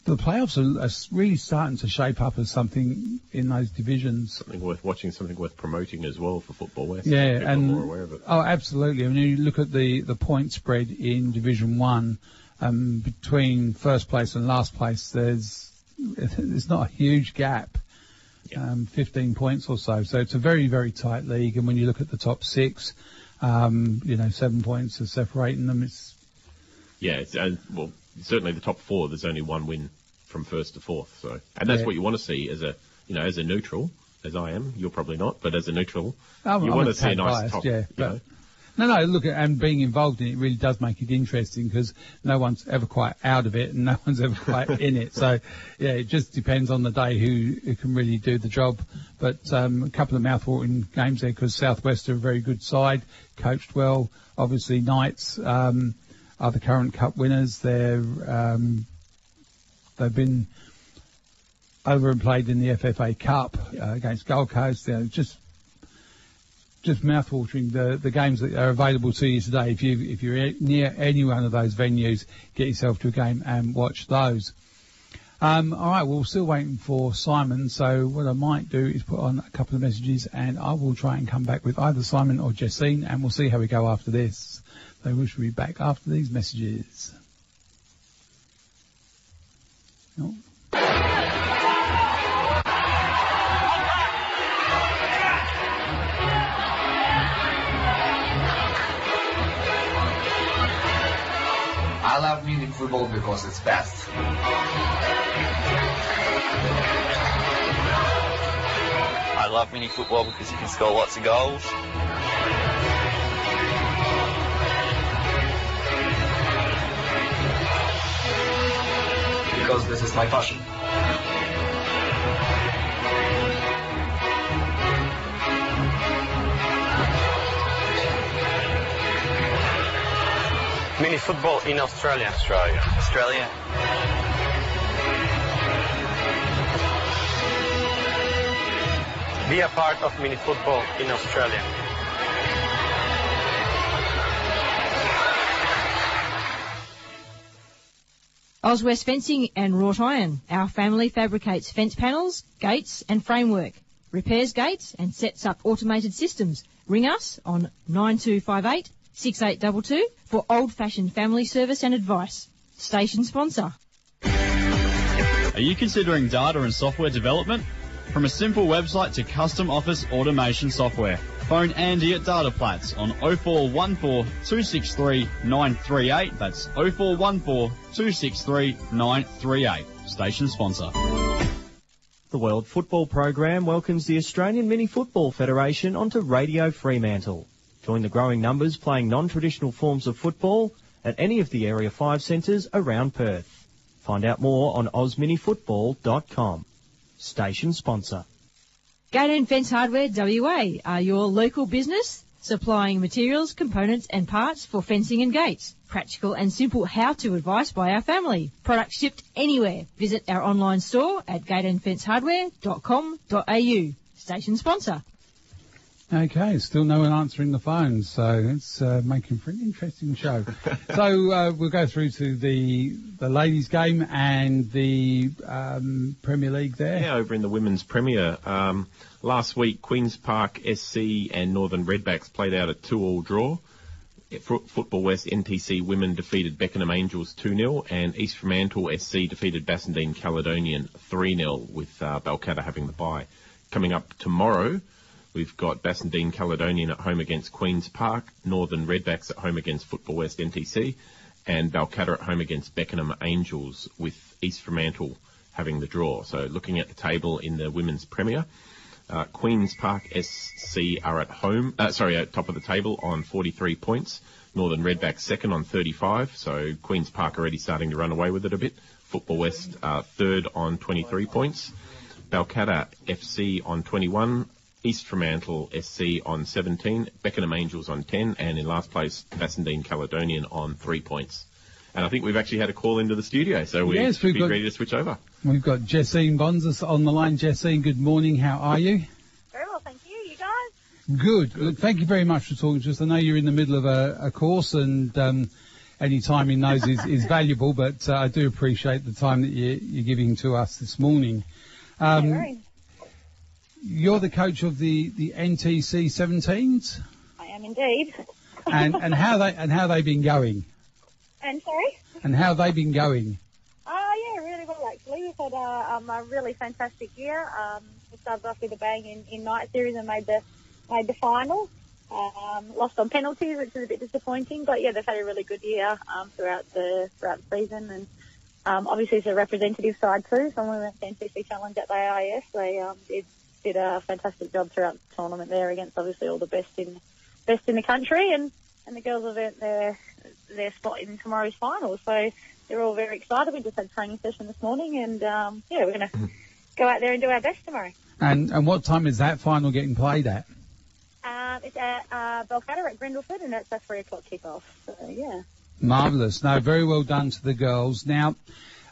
the playoffs are really starting to shape up as something in those divisions. Something worth watching, something worth promoting as well for Football West. Yeah, and more aware of it. Oh, absolutely. I mean, you look at the point spread in Division 1, between first place and last place, there's not a huge gap. 15 points or so. So it's a very, very tight league. And when you look at the top 6, 7 points are separating them. Certainly the top 4, there's only one win from first to fourth. So, and that's what you want to see as a neutral, as I am. You're probably not, but as a neutral, you want to see a nice top. Yeah, No, look, and being involved in it really does make it interesting, because no one's ever quite out of it and no one's ever quite in it. So, it just depends on the day who can really do the job. But a couple of mouthwatering games there, because Southwest are a very good side, coached well. Obviously, Knights are the current cup winners. They've been over and played in the FFA Cup against Gold Coast. Just mouth-watering the games that are available to you today. If you're near any one of those venues, get yourself to a game and watch those. All right, we're still waiting for Simon, so what I might do is put on a couple of messages, and I will try and come back with either Simon or Jessine, and we'll see how we go after this. So we should be back after these messages. Oh. I love mini football because it's fast. I love mini football because you can score lots of goals. Because this is my passion. Mini football in Australia. Australia. Be a part of mini football in Australia. Oswest Fencing and Wrought Iron. Our family fabricates fence panels, gates and framework. Repairs gates and sets up automated systems. Ring us on 9258 6822 for old-fashioned family service and advice. Station sponsor. Are you considering data and software development? From a simple website to custom office automation software, Phone Andy at Data Plats on 0414 263 938. That's 0414 263 938. Station sponsor. The World Football Program welcomes the Australian Mini Football Federation onto Radio Fremantle. Join the growing numbers playing non-traditional forms of football at any of the Area 5 centres around Perth. Find out more on osminifootball.com. Station sponsor. Gate and Fence Hardware WA are your local business, supplying materials, components and parts for fencing and gates. Practical and simple how-to advice by our family. Products shipped anywhere. Visit our online store at gateandfencehardware.com.au. Station sponsor. Okay, still no one answering the phone, so it's making for an interesting show. So we'll go through to the ladies' game and the Premier League there. Yeah, over in the Women's Premier. Last week, Queen's Park SC and Northern Redbacks played out a 2-2 draw. Football West NTC Women defeated Beckenham Angels 2-0, and East Fremantle SC defeated Bassendean Caledonian 3-0, with Balcatta having the bye. Coming up tomorrow, we've got Bassendean Caledonian at home against Queen's Park, Northern Redbacks at home against Football West NTC, and Balcatta at home against Beckenham Angels, with East Fremantle having the draw. So looking at the table in the Women's Premier, Queen's Park SC are at top of the table on 43 points. Northern Redbacks second on 35, so Queen's Park already starting to run away with it a bit. Football West third on 23 points. Balcatta FC on 21. East Fremantle SC on 17, Beckenham Angels on 10, and in last place, Bassendean Caledonian on 3 points. And I think we've actually had a call into the studio, so we should be ready to switch over. We've got Jessine Bonzas on the line. Jessine, good morning. How are you? Very well, thank you. You guys? Good. Look, thank you very much for talking to us. I know you're in the middle of a course, and any time in those is valuable, but I do appreciate the time that you're giving to us this morning. You're the coach of the NTC 17s? I am indeed. and how they been going? And sorry? And how they been going? Yeah, really well actually. We've had a really fantastic year. We started off with a bang in night series and made the final. Lost on penalties, which is a bit disappointing, but yeah, they've had a really good year throughout the season, and obviously it's a representative side too. So when we went to NTC Challenge at the AIS, they did a fantastic job throughout the tournament there against obviously all the best in the country, and the girls have earned their spot in tomorrow's final. So they're all very excited. We just had a training session this morning, and we're going to go out there and do our best tomorrow. And what time is that final getting played at? It's at Balcatta at Grindleford, and it's a 3 o'clock kick-off. So yeah. Marvellous. No, very well done to the girls. Now,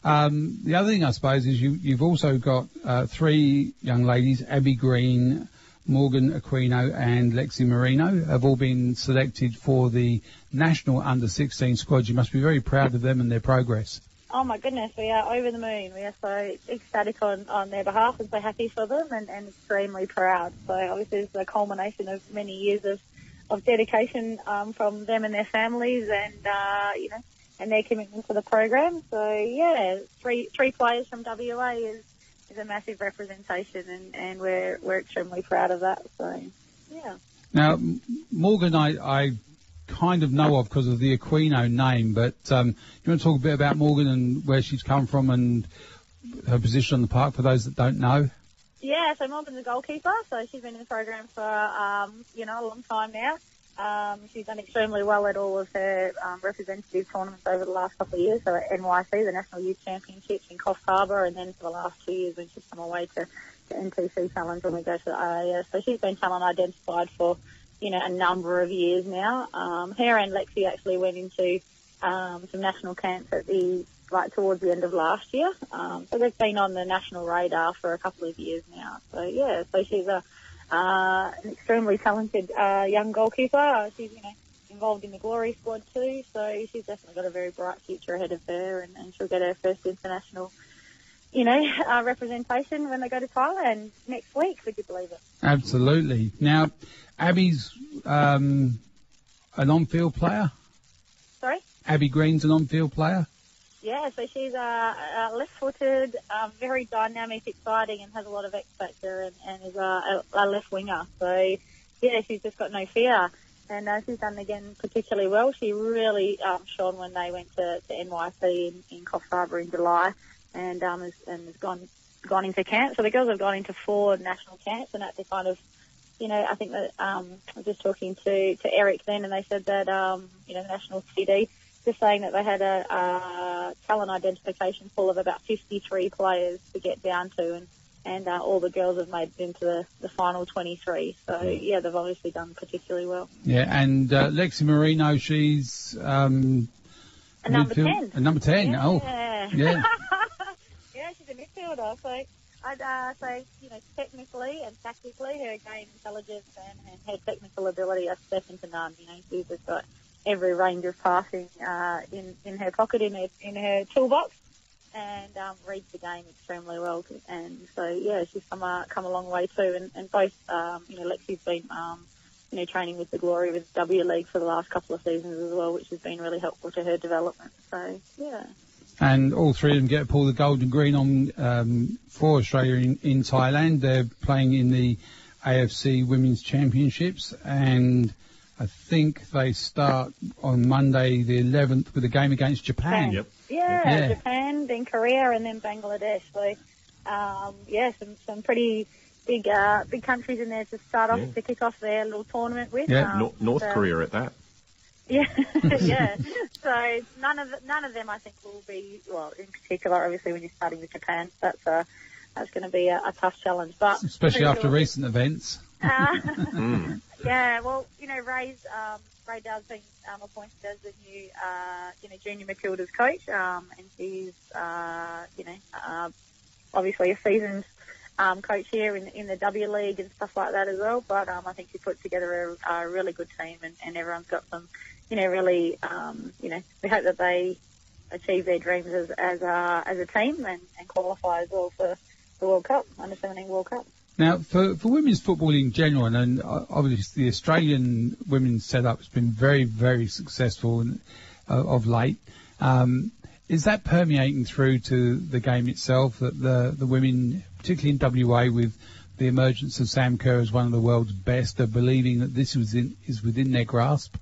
the other thing I suppose is you've also got 3 young ladies, Abby Green, Morgan Aquino and Lexi Marino, have all been selected for the national under-16 squad. You must be very proud of them and their progress. Oh my goodness, we are over the moon. We are so ecstatic on their behalf and so happy for them and extremely proud. So obviously it's the culmination of many years of dedication from them and their families, and and their commitment to the program. So yeah, three players from WA is a massive representation, and we're extremely proud of that. So yeah. Now, Morgan, I kind of know of because of the Aquino name, but you want to talk a bit about Morgan and where she's come from and her position on the park for those that don't know? Yeah, so Morgan's a goalkeeper, so she's been in the program for a long time now. She's done extremely well at all of her representative tournaments over the last couple of years. So at NYC, the National Youth Championships in Coffs Harbour, and then for the last 2 years when she's come away to NTC Challenge when we go to the AIS. So she's been talent identified for, a number of years now. Her and Lexi actually went into some national camps at towards the end of last year. So they've been on the national radar for a couple of years now. So yeah, so she's an extremely talented young goalkeeper. She's involved in the Glory squad too, so she's definitely got a very bright future ahead of her, and she'll get her first international representation when they go to Thailand next week. Would you believe it? Absolutely. Now, Abby's an on-field player. Sorry? Abby Green's an on-field player. Yeah, so she's left-footed, very dynamic, exciting, and has a lot of X factor, and is a left winger. So she's just got no fear. And she's done again particularly well. She really shone when they went to NYC in Coffs Harbour in July, and has gone into camp. So the girls have gone into 4 national camps, and that's a kind of, I think that I was just talking to Eric then, and they said that the national TD just saying that they had a talent identification pool of about 53 players to get down to, and all the girls have made it into the final 23. So, they've obviously done particularly well. Yeah, and Lexi Marino, she's a number 10. A number 10, yeah. oh. Yeah. Yeah, she's a midfielder. So I'd say, technically and tactically, her game intelligence and her technical ability are second to none. She's just got every range of passing in her pocket, in her toolbox, and reads the game extremely well. And so, she's come a long way too. And both, Lexi's been, training with the Glory with W League for the last couple of seasons as well, which has been really helpful to her development. So, yeah. And all 3 of them get to pull the gold and green on for Australia in Thailand. They're playing in the AFC Women's Championships, and I think they start on Monday the 11th with a game against Japan. Yep. Yeah, Japan, then Korea, and then Bangladesh. So, some pretty big countries in there to start off, to kick off their little tournament with. Yeah, North Korea at that. Yeah, yeah. So none of them, I think, will be, well, in particular, obviously, when you're starting with Japan, that's going to be a tough challenge. But especially after recent events. Yeah, well, Ray Dow's been appointed as the new, junior Matilda's coach, and he's, obviously a seasoned coach here in the W League and stuff like that as well. But I think he put together a really good team, and everyone's got some, really, we hope that they achieve their dreams as a team and qualify as well for the World Cup, Under-17 World Cup. Now, for women's football in general, and obviously the Australian women's setup has been very, very successful of late. Is that permeating through to the game itself, that the women, particularly in WA, with the emergence of Sam Kerr as one of the world's best, are believing that this is within their grasp?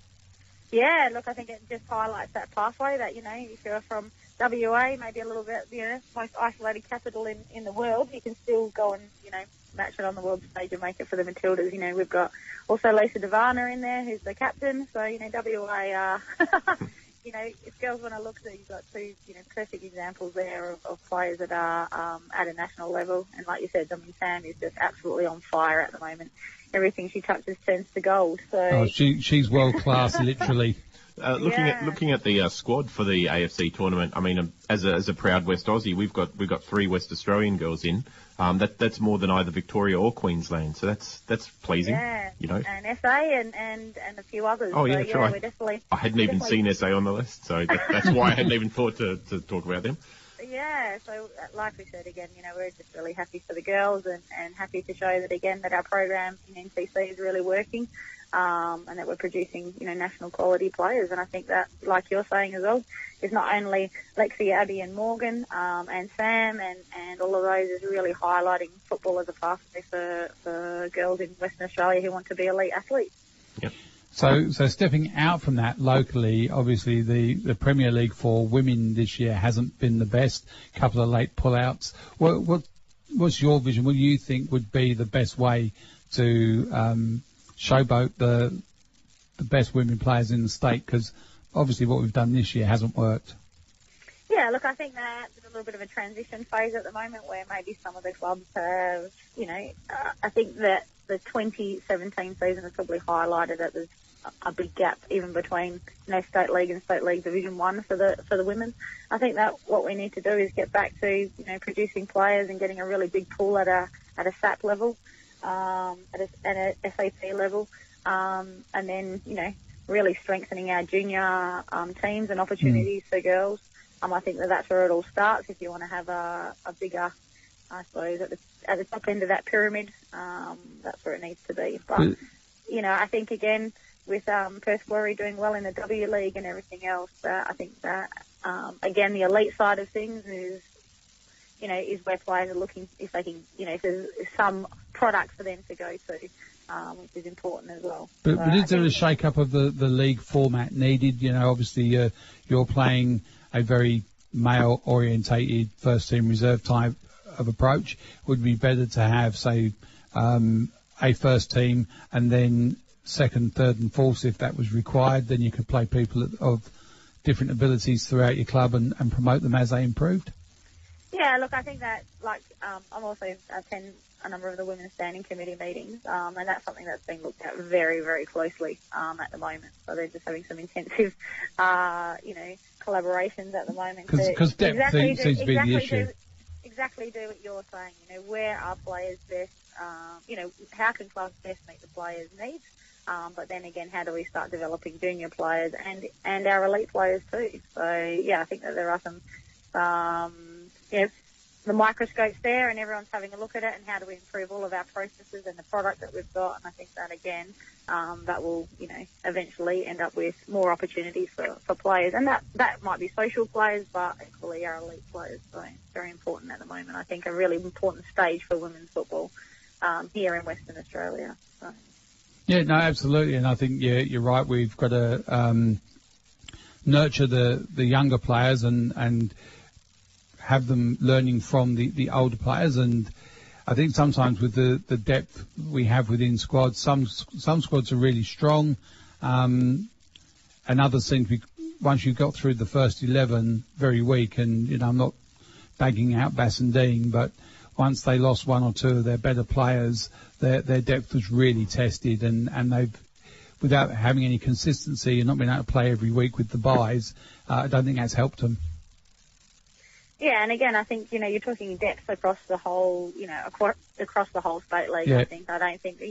Yeah, look, I think it just highlights that pathway that, if you're from WA, maybe a little bit, most isolated capital in the world, you can still go and, match it on the world stage and make it for the Matildas. We've got also Lisa Devana in there, who's the captain. So, WA, if girls want to look, you've got 2, perfect examples there of players that are at a national level. And like you said, Sam is just absolutely on fire at the moment. Everything she touches turns to gold. So she's world class, literally. Looking at the squad for the AFC tournament, I mean, as a proud West Aussie, we've got 3 West Australian girls in. That's more than either Victoria or Queensland, so that's pleasing. Yeah, and SA and a few others. Oh yeah, so, sure. We're definitely. I hadn't even seen SA on the list, so that's why I hadn't even thought to talk about them. Yeah, so like we said again, we're just really happy for the girls and happy to show that again that our program in NTC is really working. And that we're producing, national quality players. And I think that, like you're saying as well, is not only Lexi, Abby and Morgan, and Sam and all of those is really highlighting football as a pathway for girls in Western Australia who want to be elite athletes. Yep. So stepping out from that locally, obviously the Premier League for women this year hasn't been the best. A couple of late pullouts. What's your vision? What do you think would be the best way to showboat the best women players in the state? Because obviously what we've done this year hasn't worked. Yeah, look, I think that there's a little bit of a transition phase at the moment where maybe some of the clubs have, I think that the 2017 season has probably highlighted that there's a big gap even between, State League and State League Division 1 for the women. I think that what we need to do is get back to, producing players and getting a really big pool at a SAP level. At a SAP level, and then, really strengthening our junior teams and opportunities for girls. I think that's where it all starts. If you want to have a bigger, I suppose, at the top end of that pyramid, that's where it needs to be. But, I think, again, with Perth Glory doing well in the W League and everything else, I think that, again, the elite side of things is where players are looking if they can, if there's some product for them to go to. which is important as well. But is there a shake-up of the league format needed? You know, obviously you're playing a very male-orientated first-team reserve type of approach. Would it be better to have, say, a first team and then second, third and fourth if that was required? Then you could play people of different abilities throughout your club and promote them as they improved? Yeah, look, I think that, I'm also attend a number of the women's standing committee meetings, and that's something that's being looked at very, very closely at the moment. So they're just having some intensive, collaborations at the moment. Because depth seems to be the issue. Exactly do what you're saying. You know, where are players best? How can clubs best meet the players' needs? But then again, how do we start developing junior players and our elite players too? So yeah, I think that there are some, the microscope's there and everyone's having a look at it and how do we improve all of our processes and the product that we've got. And I think that again, that will, eventually end up with more opportunities for players. And that might be social players, but equally our elite players. So it's very important at the moment. I think a really important stage for women's football here in Western Australia. So. Yeah, no, absolutely. And I think you're right. We've got to nurture the younger players and have them learning from the older players. And I think sometimes with the depth we have within squads, some squads are really strong, and others seem to be, once you've got through the first 11, very weak. And, I'm not bagging out Bassendean, but once they lost one or two of their better players, their depth was really tested, and they've, without having any consistency and not being able to play every week with the buys, I don't think that's helped them. Yeah, and again, I think, you're talking depth across the whole, across the whole state league, yeah. I don't think,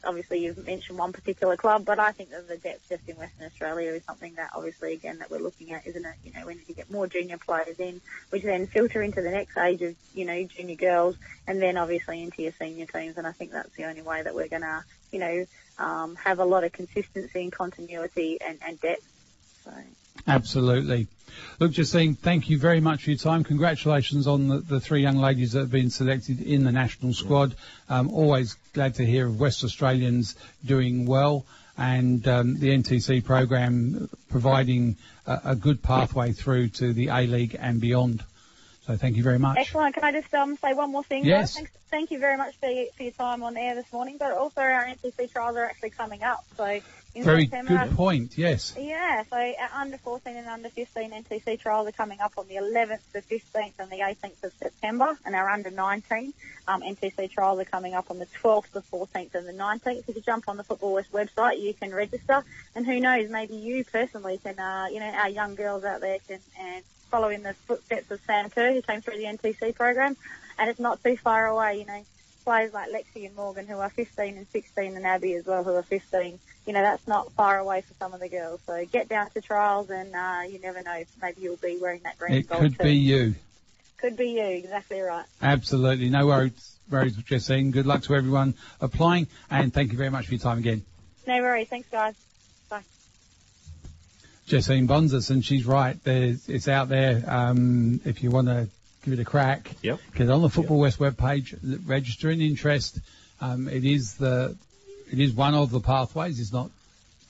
obviously you've mentioned one particular club, but I think that the depth just in Western Australia is something that obviously, again, that we're looking at, isn't it? We need to get more junior players in, which then filter into the next age of, junior girls, and then obviously into your senior teams, and I think that's the only way that we're going to, have a lot of consistency and continuity and depth. So. Absolutely. Look, Jessine, thank you very much for your time. Congratulations on the three young ladies that have been selected in the national squad. Always glad to hear of West Australians doing well, and the NTC program providing a good pathway through to the A-League and beyond. So thank you very much. Excellent. Can I just say one more thing? Yes. Thank you very much for your time on air this morning, but also our NTC trials are actually coming up. So in very September, good point, yes. Yeah, so our under 14 and under 15 NTC trials are coming up on the 11th, the 15th and the 18th of September, and our under 19 NTC trials are coming up on the 12th, the 14th and the 19th. If you jump on the Football West website, you can register, and who knows, maybe you personally can, our young girls out there can follow in the footsteps of Sam Kerr, who came through the NTC program, and it's not too far away, players like Lexi and Morgan who are 15 and 16 and Abby as well who are 15, that's not far away for some of the girls. So get down to trials and you never know, maybe you'll be wearing that green and gold. It could be you. Could be you, exactly right. Absolutely. No worries, Jessine. Good luck to everyone applying, and thank you very much for your time again. No worries. Thanks, guys. Bye. Jessine Bonzas, and she's right. It's out there. If you want to give it a crack, yep. Get on the Football West webpage, register an interest. It is one of the pathways. It's not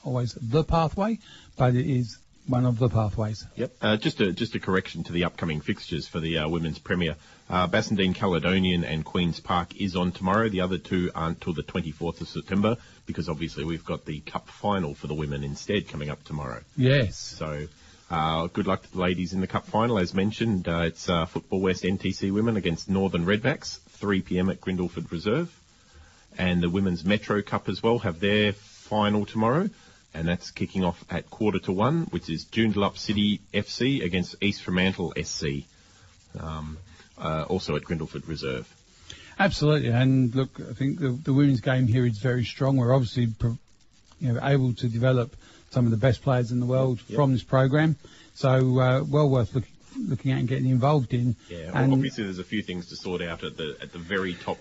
always the pathway, but it is one of the pathways. Yep. Just a correction to the upcoming fixtures for the Women's Premier. Bassendean Caledonian and Queen's Park is on tomorrow. The other two aren't till the 24th of September because obviously we've got the Cup final for the women instead coming up tomorrow. Yes. So good luck to the ladies in the Cup final. As mentioned, it's Football West NTC Women against Northern Redbacks, 3 p.m. at Grindleford Reserve. And the Women's Metro Cup as well have their final tomorrow. And that's kicking off at 1:45, which is Joondalup City FC against East Fremantle SC, also at Grindleford Reserve. Absolutely. And look, I think the women's game here is very strong. We're obviously able to develop some of the best players in the world from this program. So well worth looking at and getting involved in. Yeah, and obviously there's a few things to sort out at the very top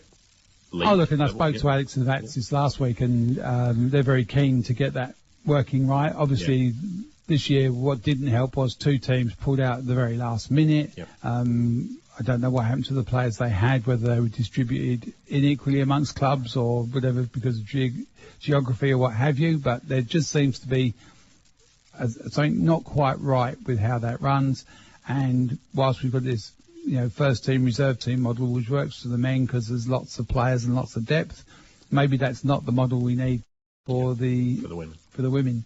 league. Oh, look, and I spoke to Alex and Vats this last week, and they're very keen to get that working right. Obviously, this year what didn't help was two teams pulled out at the very last minute. Yep. I don't know what happened to the players they had, whether they were distributed unequally amongst clubs or whatever because of geography or what have you, but there just seems to be something not quite right with how that runs. And whilst we've got this, first team, reserve team model, which works for the men because there's lots of players and lots of depth, maybe that's not the model we need for the women.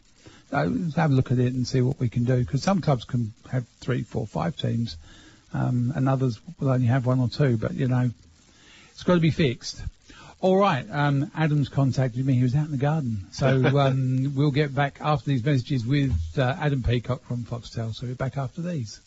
Let's have a look at it and see what we can do, because some clubs can have 3, 4, 5 teams, and others will only have 1 or 2, but it's got to be fixed. All right, Adam's contacted me. He was out in the garden, so we'll get back after these messages with Adam Peacock from Foxtel. So we're back after these.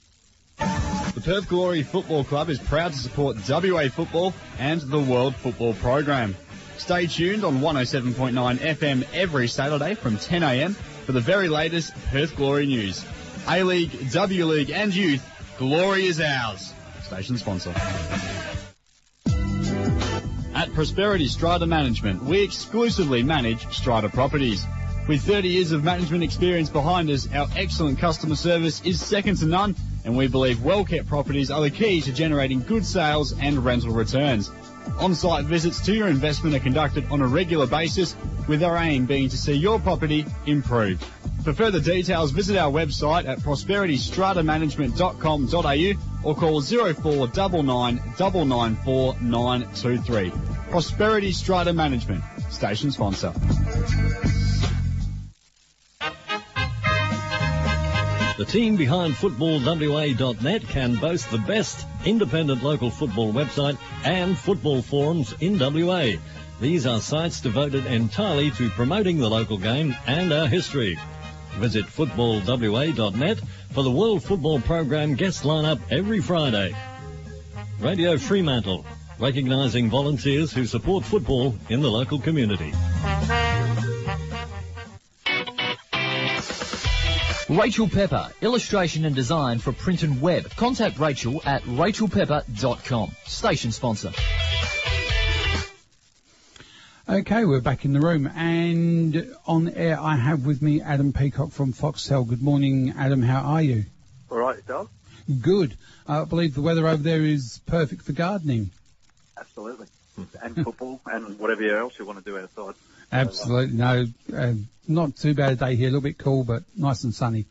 The Perth Glory Football Club is proud to support WA football and the World Football Program. Stay tuned on 107.9 FM every Saturday from 10 a.m. for the very latest Perth Glory news. A-League, W-League and Youth, glory is ours. Station sponsor. At Prosperity Strata Management, we exclusively manage strata properties. With 30 years of management experience behind us, our excellent customer service is second to none, and we believe well-kept properties are the key to generating good sales and rental returns. On-site visits to your investment are conducted on a regular basis, with our aim being to see your property improved. For further details, visit our website at prosperitystratamanagement.com.au or call 0499 994 923. Prosperity Strata Management, station sponsor. The team behind footballwa.net can boast the best independent local football website and football forums in WA. These are sites devoted entirely to promoting the local game and our history. Visit footballwa.net for the World Football Program guest lineup every Friday. Radio Fremantle, recognising volunteers who support football in the local community. Rachel Pepper, illustration and design for print and web. Contact Rachel at rachelpepper.com. Station sponsor. Okay, we're back in the room, and on air I have with me Adam Peacock from Foxtel. Good morning, Adam. How are you? All right, yourself? Good. I believe the weather over there is perfect for gardening. Absolutely. And football and whatever else you want to do outside. Absolutely. No, not too bad a day here. A little bit cool, but nice and sunny.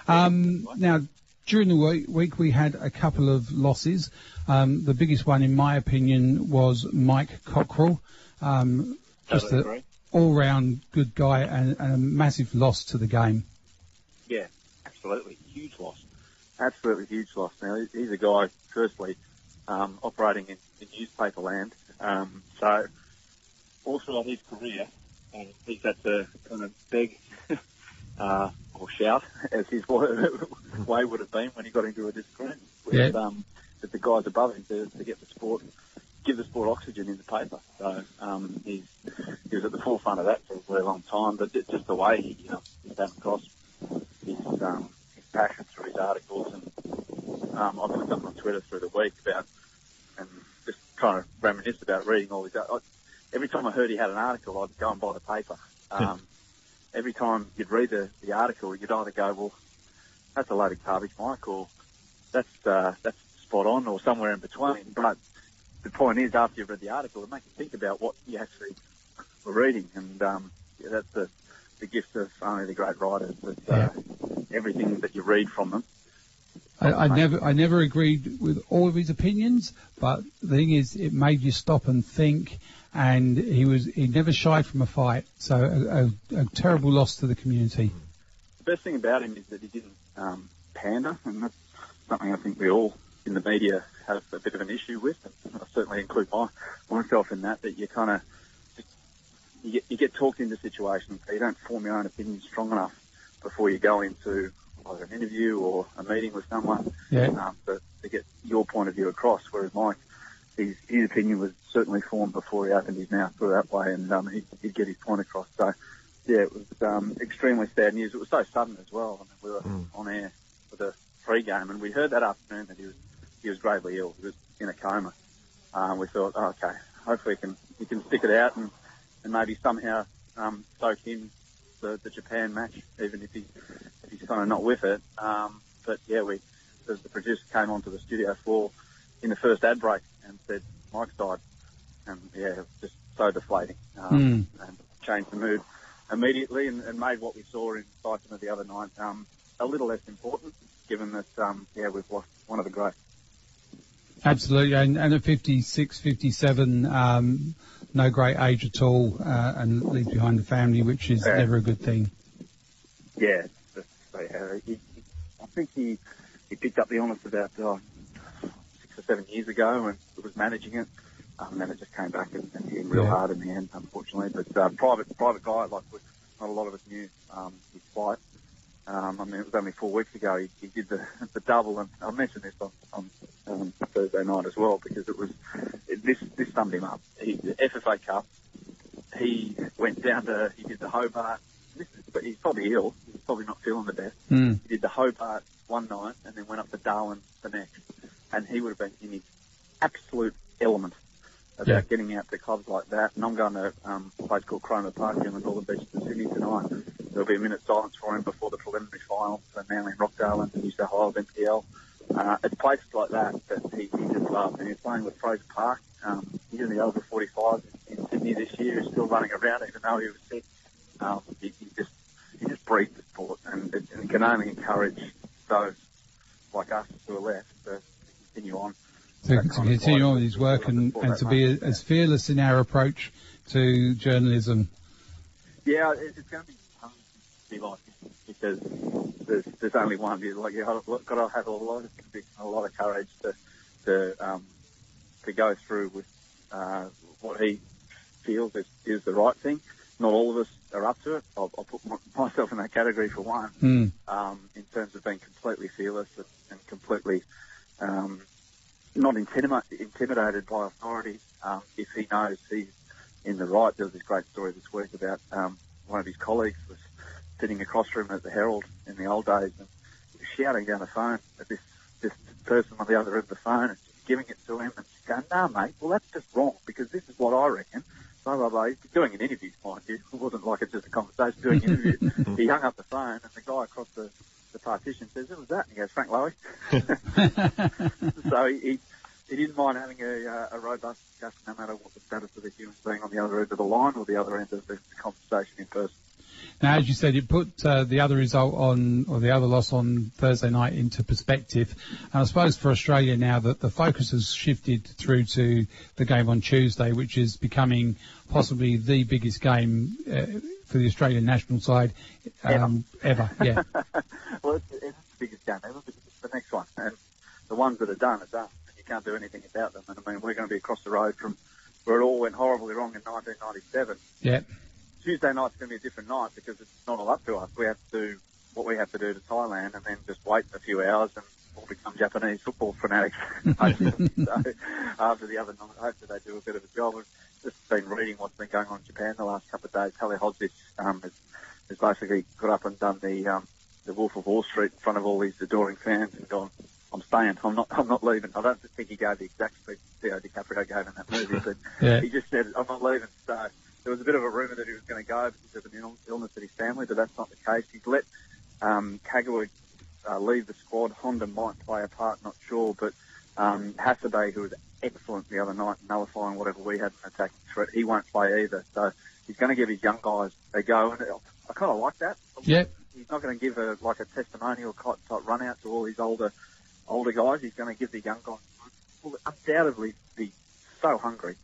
Now, during the week we had a couple of losses. The biggest one, in my opinion, was Mike Cockrell. Just an all-round good guy and a massive loss to the game. Yeah, absolutely. Huge loss. Absolutely huge loss. Now, he's a guy, firstly, operating in newspaper land. So all throughout his career, he's had to kind of beg or shout, as his way would have been when he got into a disagreement with the guys above him to get the sport, give the sport oxygen in the paper. So he was at the forefront of that for a very long time. But just the way he came across his passion through his articles, and I've put something on Twitter through the week about, and just trying to reminisce about reading all his. Every time I heard he had an article, I'd go and buy the paper. Every time you'd read the article, you'd either go, well, that's a load of garbage, Mike, or that's spot on, or somewhere in between. But the point is, after you've read the article, it makes you think about what you actually were reading. And that's the gift of only the great writers, that everything that you read from them. I never agreed with all of his opinions, but the thing is, it made you stop and think, and he never shied from a fight. So a terrible loss to the community. The best thing about him is that he didn't pander, and that's something I think we all in the media have a bit of an issue with. I certainly include myself in that you kind of you get talked into situations, so you don't form your own opinion strong enough before you go into either an interview or a meeting with someone, to get your point of view across. Whereas Mike, his opinion was certainly formed before he opened his mouth through that way, and he'd get his point across. So, yeah, it was extremely sad news. It was so sudden as well. I mean, we were on air for the pre-game, and we heard that afternoon that he was gravely ill. He was in a coma. We thought, okay, hopefully he can stick it out and maybe somehow soak in the Japan match, even if he's kind of not with it. But yeah, the producer came onto the studio floor in the first ad break and said, Mike's died. And, yeah, it was just so deflating. And changed the mood immediately and made what we saw in Tyson the other night a little less important, given that, we've lost one of the greats. Absolutely, and at 56, 57, no great age at all, and leaves behind the family, which is never a good thing. Yeah, I think he picked up the illness about 6 or 7 years ago and was managing it, and then it just came back and hit him real hard in the end, unfortunately. But private guy, like not a lot of us knew his plight. I mean, it was only 4 weeks ago he did the double, and I mentioned this on Thursday night as well, because this summed him up. The FFA Cup, he went down he did the Hobart. But he's probably ill. He's probably not feeling the best. He did the Hobart one night and then went up to Darwin the next, and he would have been in his absolute element about getting out to clubs like that. And I'm going to a place called Cromer Park in the Northern Beaches of Sydney tonight. There'll be a minute's silence for him before the preliminary final for Manly and Rockdale and the New South Wales NPL. It's places like that he just loves. And he's playing with Fraser Park. He's in the over 45 in Sydney this year. He's still running around even though he was sick. He just breathes the sport, and it can only encourage those like us who are left to continue on. To continue on with his work and to be as fearless in our approach to journalism. Yeah, it's going to be tough to be like this because there's only one. Like you've got to have a lot of courage to go through with what he feels is the right thing. Not all of us are up to it. I'll put myself in that category for one, in terms of being completely fearless and completely not intimidated by authority if he knows he's in the right. There was this great story this week about one of his colleagues was sitting across from him at the Herald in the old days and shouting down the phone at this person on the other end of the phone and giving it to him and going, "No, mate, well, that's just wrong because this is what I reckon." Blah, blah, blah. He's doing an interview, mind you. It wasn't like it's just a conversation, doing an interview. He hung up the phone and the guy across the partition says, "Who was that?" And he goes, "Frank Lowy." So he didn't mind having a robust discussion no matter what the status of the human being on the other end of the line or the other end of the conversation in person. Now, as you said, it put the other result or the other loss on Thursday night into perspective. And I suppose for Australia now that the focus has shifted through to the game on Tuesday, which is becoming possibly the biggest game for the Australian national side ever. Yeah. Well, it's the biggest game ever because it's the next one. And the ones that are done are done. You can't do anything about them. And I mean, we're going to be across the road from where it all went horribly wrong in 1997. Yeah. Tuesday night's going to be a different night because it's not all up to us. We have to do what we have to do to Thailand and then just wait a few hours and we'll become Japanese football fanatics. So after the other night, hopefully they do a bit of a job. I've just been reading what's been going on in Japan the last couple of days. Telehodzic has basically got up and done the Wolf of Wall Street in front of all these adoring fans and gone, "I'm staying. I'm not leaving." I don't think he gave the exact speech Leo DiCaprio gave in that movie, but he just said, "I'm not leaving." So there was a bit of a rumour that he was going to go because of an illness at his family, but that's not the case. He's let Kagawa leave the squad. Honda might play a part, not sure, but Hasebe, who was excellent the other night, nullifying whatever we had an attacking threat, he won't play either. So he's going to give his young guys a go, and I kind of like that. Yep. He's not going to give a testimonial type run out to all these older guys. He's going to give the young guys who will undoubtedly be so hungry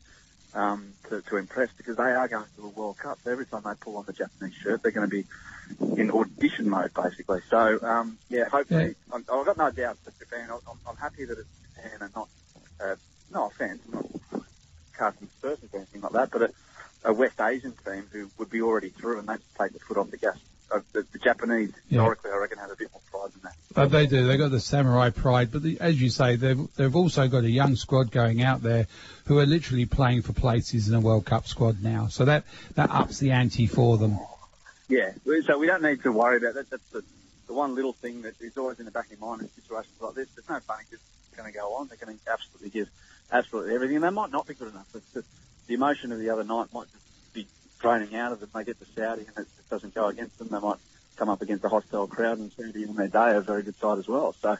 to impress because they are going to a World Cup. So every time they pull on the Japanese shirt, they're going to be in audition mode, basically. So, hopefully, yeah. I've got no doubt that Japan, I'm happy that it's Japan and not, no offence, I'm not casting aspersions or anything like that, but a West Asian team who would be already through and they just take the foot off the gas. The Japanese, historically, I reckon, have a bit more pride than that. But they do. They've got the samurai pride. But as you say, they've also got a young squad going out there who are literally playing for places in a World Cup squad now. So that ups the ante for them. Yeah. So we don't need to worry about that. That's the one little thing that is always in the back of your mind in situations like this. There's no funny because it's going to go on. They're going to absolutely give absolutely everything. And they might not be good enough. The emotion of the other night might just be draining out of them. They get to Saudi and it doesn't go against them. They might come up against a hostile crowd and Saudi on their day are a very good side as well. So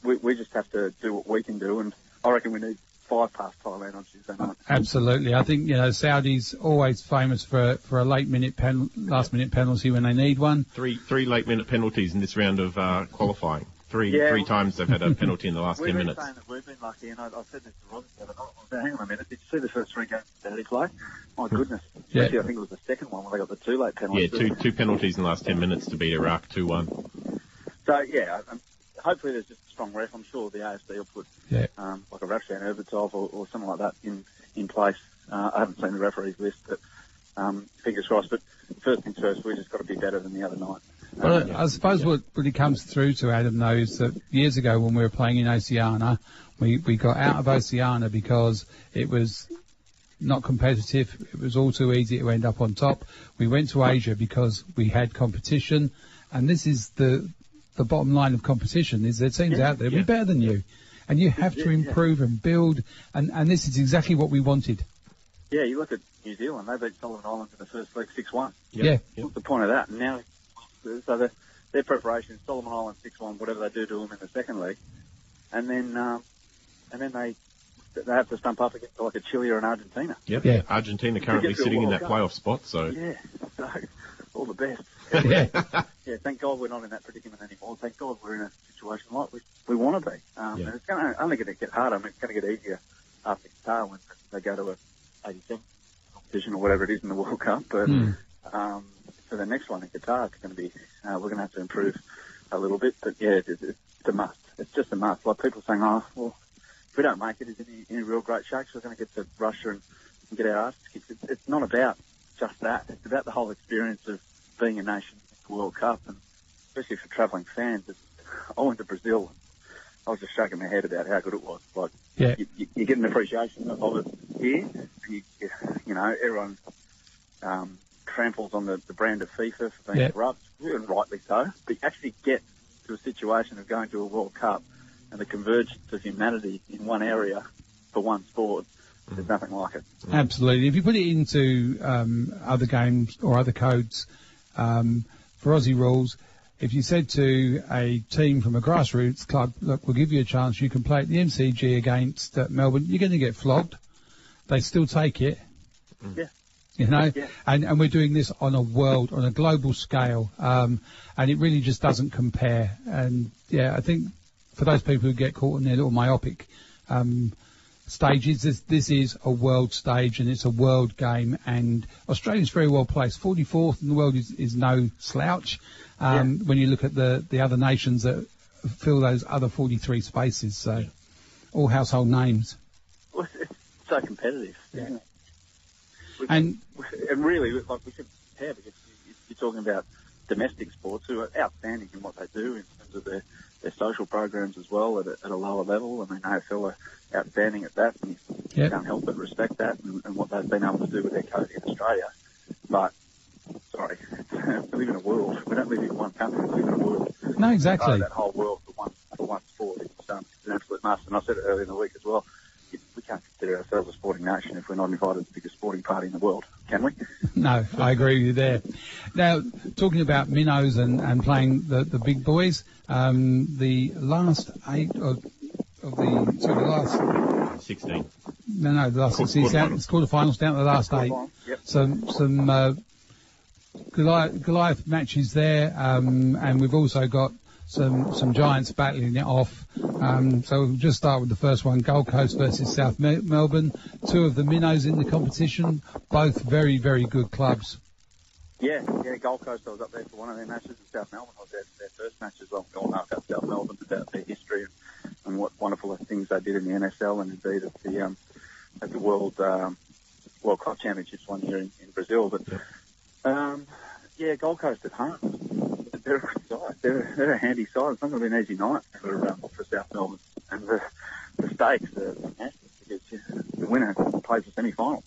we just have to do what we can do and I reckon we need 5 past Thailand on Tuesday night. Absolutely. I think, Saudi's always famous for a last minute penalty when they need one. Three late minute penalties in this round of qualifying. Three times they've had a penalty in the last 10 minutes. Saying that we've been lucky, and I said this to Rob the other night. Hang on a minute, did you see the first 3 games of Saturday play? My goodness. Yeah. Actually, I think it was the second one where they got the 2 late penalties. Yeah, two penalties in the last 10 minutes to beat Iraq 2-1. So, yeah, hopefully there's just a strong ref. I'm sure the AFC will put like a Rafshan Erbatov or something like that in place. I haven't seen the referees list, but fingers crossed. But first things first, we've just got to be better than the other night. Well, I suppose what really comes through to Adam, though, is that years ago when we were playing in Oceania, we got out of Oceania because it was not competitive. It was all too easy to end up on top. We went to Asia because we had competition, and this is the bottom line of competition, is there teams out there who are better than you, and you have to improve and build, and this is exactly what we wanted. Yeah, you look at New Zealand, they beat Solomon Islands in the first leg 6-1. Yeah. What's the point of that? And now, so their preparation, Solomon Islands 6-1, whatever they do to them in the second leg, and then they have to stump up against like a Chile or an Argentina. Yep. Yeah. Argentina currently sitting in that playoff spot, so... Yeah, so all the best. Yeah. Yeah, thank God we're not in that predicament anymore. Thank God we're in a situation like we want to be. And it's only going to get harder. I mean, it's going to get easier after Qatar when they go to a 87 competition or whatever it is in the World Cup. But for the next one in Qatar, it's going to be we're going to have to improve a little bit. But yeah, it's a must. It's just a must. Like people saying, oh, well, if we don't make it, is any real great shakes? We're going to get to Russia and get our asses kicked. It's not about just that. It's about the whole experience of being a nation in the World Cup, and especially for travelling fans. I went to Brazil. I was just shaking my head about how good it was. Like, you get an appreciation of it here, and you know, everyone tramples on the brand of FIFA for being corrupt, and rightly so. But you actually get to a situation of going to a World Cup and the convergence of humanity in one area for one sport. There's nothing like it. Absolutely. If you put it into other games or other codes, for Aussie rules, if you said to a team from a grassroots club, look, we'll give you a chance, you can play at the MCG against Melbourne, you're going to get flogged. They still take it. Yeah. You know, and we're doing this on a global scale, and it really just doesn't compare. And I think for those people who get caught in their little myopic stages, this is a world stage and it's a world game, and Australia's very well placed. 44th in the world is no slouch when you look at the other nations that fill those other 43 spaces. So all household names. Well, it's so competitive. Yeah. And really, like, we should compare, because you're talking about domestic sports who are outstanding in what they do in terms of their social programs as well at a lower level. I mean, AFL are outstanding at that, and you can't help but respect that and what they've been able to do with their code in Australia. But, sorry, we live in a world. We don't live in one country, we live in a world. No, exactly. That whole world for one sport. It's an absolute must, and I said it earlier in the week as well. We can't consider ourselves a sporting nation if we're not invited to the biggest sporting party in the world, can we? No, I agree with you there. Now, talking about minnows and playing the big boys, the last 8 of the last 16. No, the last 16 quarterfinals down to the last 8. Yep. Some Goliath matches there, and we've also got some giants battling it off. So we'll just start with the first one, Gold Coast versus South Melbourne. 2 of the minnows in the competition, both very, very good clubs. Yeah, Gold Coast, I was up there for one of their matches, and South Melbourne was their first match as well. We all know about South Melbourne, about their history and what wonderful things they did in the NSL, and indeed at the World Cup Championships one year in Brazil. But Gold Coast at home. They're a good side. They're a handy side. It's not going to be an easy night for South Melbourne. And the stakes are massive, because the winner plays the semi-final.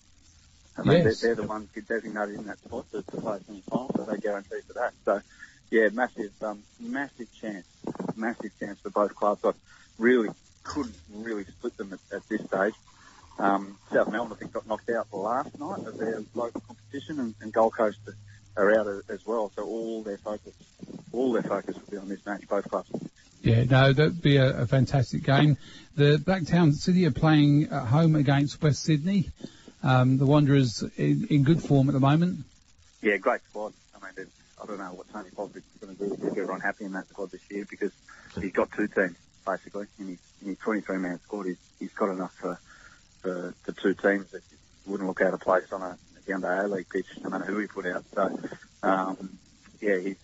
And they're the ones get designated in that spot to play a semi-final, so they're guaranteed for that. So, massive chance for both clubs. I really couldn't split them at this stage. South Melbourne, I think, got knocked out the last night of their local competition, and Gold Coast are out as well. So all their focus will be on this match, both clubs. Yeah, no, that'd be a fantastic game. The Blacktown City are playing at home against West Sydney. The Wanderers in good form at the moment. Yeah, great squad. I mean, I don't know what Tony Popovic is going to do to keep everyone happy in that squad this year, because he's got two teams, basically. In his 23-man squad, he's got enough for two teams that wouldn't look out of place on a Yanda A-League pitch, no matter who he put out. So, he's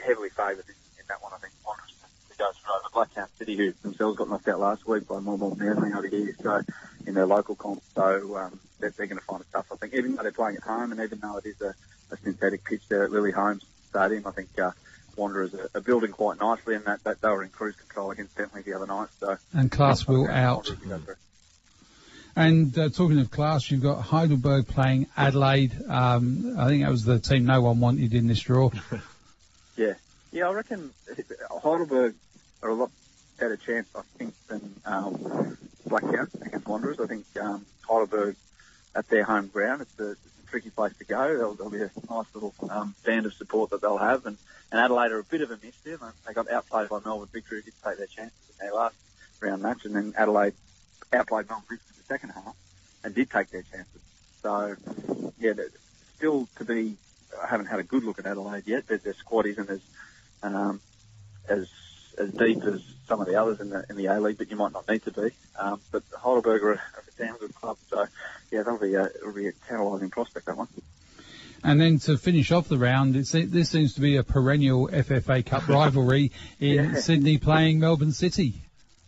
heavily favoured in that one, I think. Wanderers to go through over Blacktown City, who themselves got knocked out last week by Melbourne Manly over here, so in their local comp. So they're going to find it tough, I think. Even though they're playing at home, and even though it is a synthetic pitch there at Lily Holmes Stadium, I think Wanderers are building quite nicely, and that they were in cruise control against Bentley the other night. So and class will out. And talking of class, you've got Heidelberg playing Adelaide. I think that was the team no one wanted in this draw. Yeah, I reckon Heidelberg are a lot better chance, I think, than Blacktown against Wanderers. I think Heidelberg at their home ground, it's a tricky place to go. There'll be a nice little band of support that they'll have, and Adelaide are a bit of a miss there. They got outplayed by Melbourne Victory, did take their chances in their last round match, and then Adelaide outplayed Melbourne Victory in the second half and did take their chances. So, yeah, still to be. I haven't had a good look at Adelaide yet. Their squad isn't as deep as some of the others in the A-League, but you might not need to be. But Heidelberg are a damn good club, so yeah, it'll be a tantalising prospect, that one. And then to finish off the round, this seems to be a perennial FFA Cup rivalry in Sydney playing Melbourne City.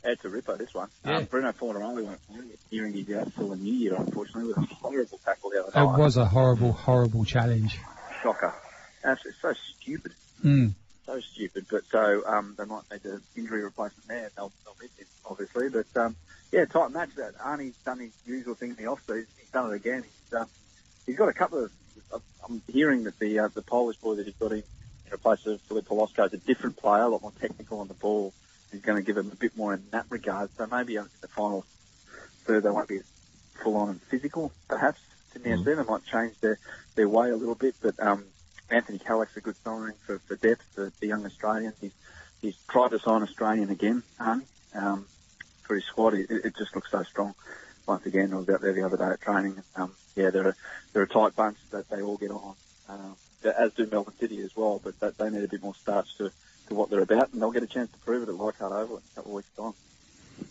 It's a ripper, this one. Yeah. Bruno Fornaroli won't play during his out till the new year, unfortunately, with a horrible tackle the other night. It was a horrible, horrible challenge. Shocker. Absolutely so stupid. So stupid. But so they might need an injury replacement there. They'll miss him, obviously. But tight match. That Arnie's done his usual thing in the off-season. He's done it again. He's got a couple of. I'm hearing that the Polish boy that he's got in place of Filip Polosko is a different player, a lot more technical on the ball. He's going to give him a bit more in that regard. So maybe in the final third they won't be full-on and physical, perhaps. They might change their way a little bit, but Anthony Calick's a good signing for depth, for the young Australians. He's tried to sign Australian again, for his squad. It just looks so strong. Once again, I was out there the other day at training. They're a tight bunch that they all get on, as do Melbourne City as well, but they need a bit more starch to what they're about, and they'll get a chance to prove it at Leichhardt Oval in a couple of weeks' time.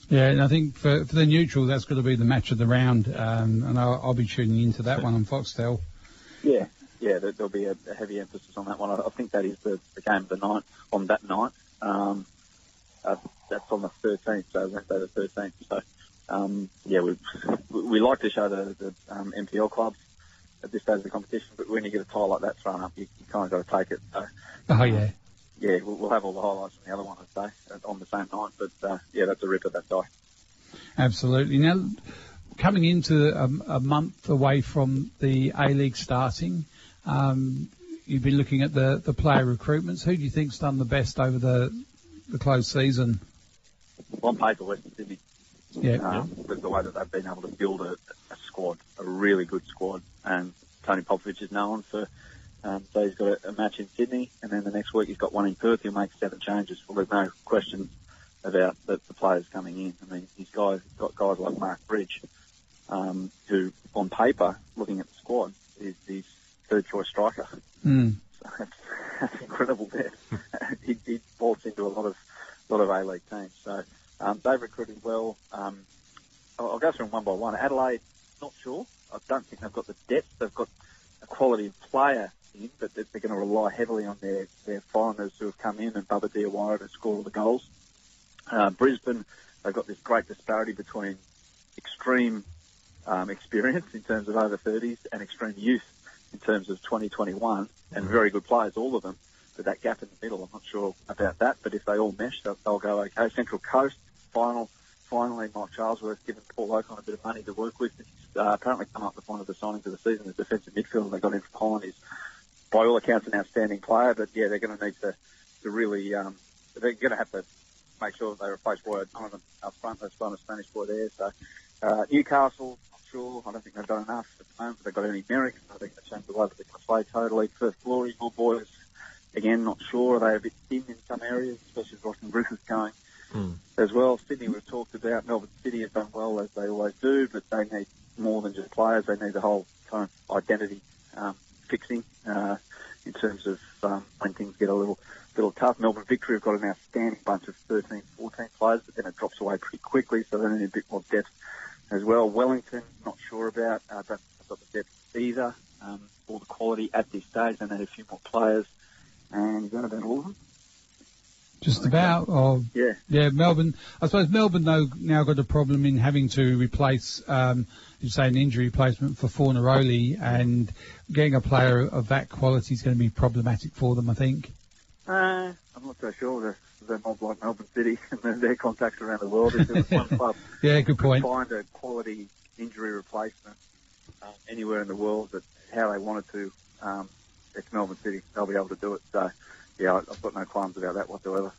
Yeah, and I think for the neutral, that's going to be the match of the round, and I'll be tuning into that one on Foxtel. Yeah, there'll be a heavy emphasis on that one. I think that is the game of the night on that night. That's on the 13th, so Wednesday the 13th. So, we like to show the MPL clubs at this stage of the competition, but when you get a tie like that thrown up, you kind of got to take it. So, yeah, we'll have all the highlights from the other one, I'd say, on the same night. But, that's a ripper, that die. Absolutely. Now, coming into a month away from the A-League starting, you've been looking at the player recruitments. Who do you think's done the best over the closed season? On paper, Western Sydney. Yeah. With the way that they've been able to build a squad, a really good squad. And Tony Popovic is known for... so he's got a match in Sydney, and then the next week he's got one in Perth. He'll make 7 changes. Well, there's no question about the players coming in. I mean, he's got guys like Mark Bridge, who, on paper, looking at the squad, is his third-choice striker. So that's incredible there. he bolts into a lot of A-League teams. So they've recruited well. I'll go through them one by one. Adelaide, not sure. I don't think they've got the depth. They've got a quality player in, but they're going to rely heavily on their foreigners who have come in, and Bubba Diawara to score all the goals. Brisbane, they've got this great disparity between extreme experience in terms of over 30s and extreme youth in terms of 2021, and very good players, all of them. But that gap in the middle, I'm not sure about that, but if they all mesh, they'll go okay. Central Coast, finally, Mike Charlesworth given Paul Ocon a bit of money to work with. He's apparently come up with one of the signings of the season as defensive midfielder they got in from Holland. He's, by all accounts, an outstanding player, but yeah, they're going to need to really, they're going to have to make sure that they replace Roy O'Donovan up front. They've signed a Spanish boy there. So Newcastle, not sure. I don't think they've done enough at the moment. They've got any Merrick. I think they've changed the way that they're going to play totally. First Glory, more boys again, not sure. Are they a bit thin in some areas, especially with Ross Griffiths going as well? Sydney, we've talked about. Melbourne City have done well, as they always do, but they need more than just players. They need the whole kind of identity fixing in terms of when things get a little tough. Melbourne Victory have got an outstanding bunch of 13, 14 players, but then it drops away pretty quickly, so they need a bit more depth as well. Wellington, not sure about. Don't think they've got the depth either, or the quality at this stage. They need a few more players. And is that about all of them? Just about. Or, yeah, Melbourne. I suppose Melbourne, though, now got a problem in having to replace, you say, an injury replacement for Fornaroli, and getting a player of that quality is going to be problematic for them, I think. I'm not so sure. They're not like Melbourne City and their contacts around the world. If there was one club yeah, good point. Find a quality injury replacement anywhere in the world, that how they wanted to, it's Melbourne City. They'll be able to do it. So, yeah, I've got no qualms about that whatsoever.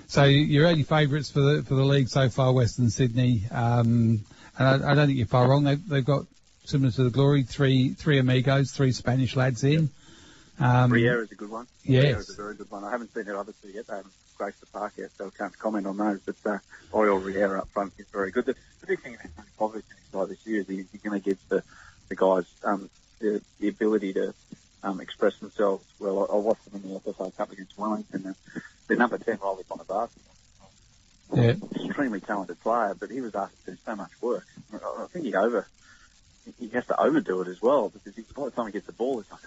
So your early favourites for the league so far, Western Sydney, and I don't think you're far wrong. They've got, similar to the Glory, three amigos, 3 Spanish lads in. Riera's a good one. Yes. Riera's a very good one. I haven't seen the other two yet. They haven't graced the park yet, so I can't comment on those. But Oriol Riera up front is very good. The big thing about Popovic in his side this year is he's going to give the guys the ability to express themselves well. I watched them in the FFA Cup against Wellington. The number 10, Riley Bonzas, extremely talented player, but he was asked to do so much work. I think he has to overdo it as well, because by the time he gets the ball, it's like,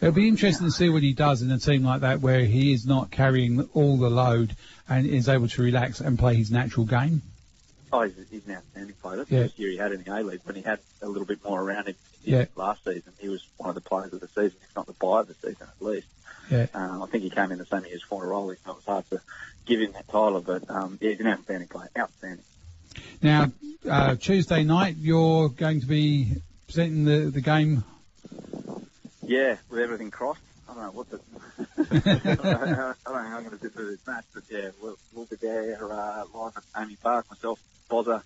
It'll be interesting to see what he does in a team like that, where he is not carrying all the load and is able to relax and play his natural game. Oh, he's an outstanding player. That's the first year he had in the A-League, when he had a little bit more around him last season. He was one of the players of the season, if not the buy of the season at least. Yeah. I think he came in the same year as Fornaroli, so it was hard to give him that title, but he's an outstanding player. Outstanding. Now, Tuesday night, you're going to be presenting the game. Yeah, with everything crossed. I don't know what I don't know how I'm going to do this match, but yeah, we'll be there live at Amy Park. Myself, Bozza,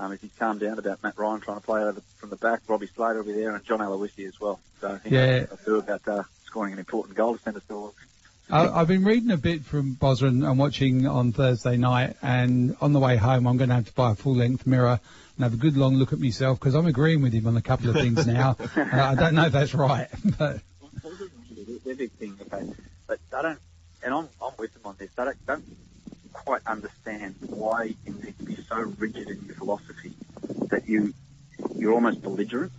if he's calmed down about Matt Ryan trying to play over from the back, Robbie Slater will be there, and John Aloisi as well. So I feel about scoring an important goal to send us to. I've been reading a bit from Bozza and watching on Thursday night, and on the way home I'm going to have to buy a full-length mirror and have a good long look at myself, because I'm agreeing with him on a couple of things now. I don't know if that's right, but They're big things, okay. But I don't, and I'm with them on this. I don't quite understand why you need to be so rigid in your philosophy that you're almost belligerent.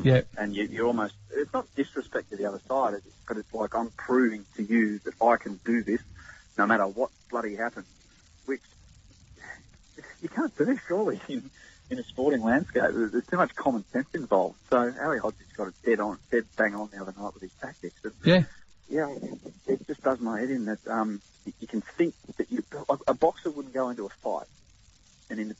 Yeah. And you're almost, it's not disrespect to the other side, but it's like, I'm proving to you that I can do this no matter what bloody happens, which you can't do, surely, in a sporting landscape. There's too much common sense involved. So Ali Hodges got it dead bang on the other night with his tactics. And, it just does my head in that you can think that a boxer wouldn't go into a fight and in the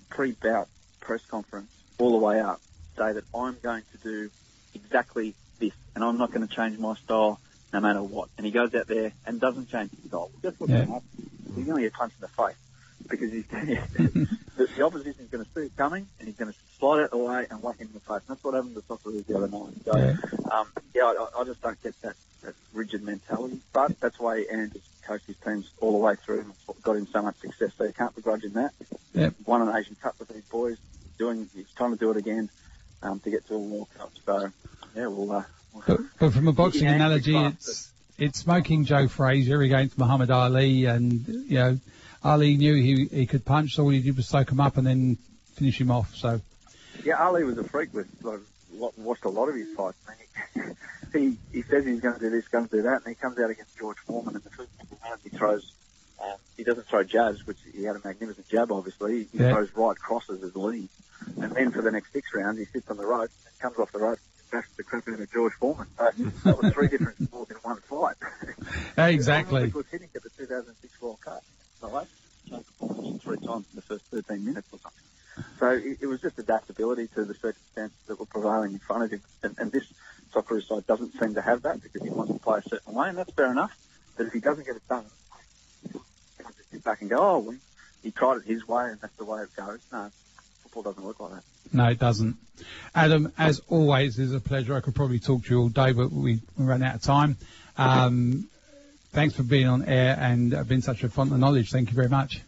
pre-bout press conference all the way up say that I'm going to do exactly this and I'm not going to change my style no matter what. And he goes out there and doesn't change his style. Just what's going to happen. He's going to get punched in the face, because the opposition is going to see it coming and he's going to slide out the way and whack him in the face. And that's what happened to Socceroos the other night. So, I just don't get that rigid mentality. But that's why Anders coached his teams all the way through, and it's what got him so much success. So you can't begrudge him that. Yep. Won an Asian Cup with these boys. He's trying to do it again to get to a World Cup. So, we'll but from a boxing analogy, it's smoking Joe Frazier against Muhammad Ali, and Ali knew he could punch, so all he did was soak him up and then finish him off. So Ali was a freak with watched a lot of his fights. He says he's going to do this, going to do that, and he comes out against George Foreman in the first couple of rounds. He throws. He doesn't throw jabs, which he had a magnificent jab, obviously. He throws right crosses as lead. And then for the next 6 rounds, he sits on the rope, and comes off the rope, and bashes the crap out of George Foreman. So that was 3 different sports in one fight. Exactly. It was hitting at the 2006 World Cup. So changed the formation 3 times in the first 13 minutes or something. So it was just adaptability to the circumstances that were prevailing in front of him. And this Socceroos side doesn't seem to have that, because he wants to play a certain way, and that's fair enough. But if he doesn't get it done, he can't just sit back and go, he tried it his way and that's the way it goes. No, football doesn't work like that. No, it doesn't. Adam, as always, it's a pleasure. I could probably talk to you all day, but we ran out of time. Thanks for being on air and been such a font of knowledge. Thank you very much.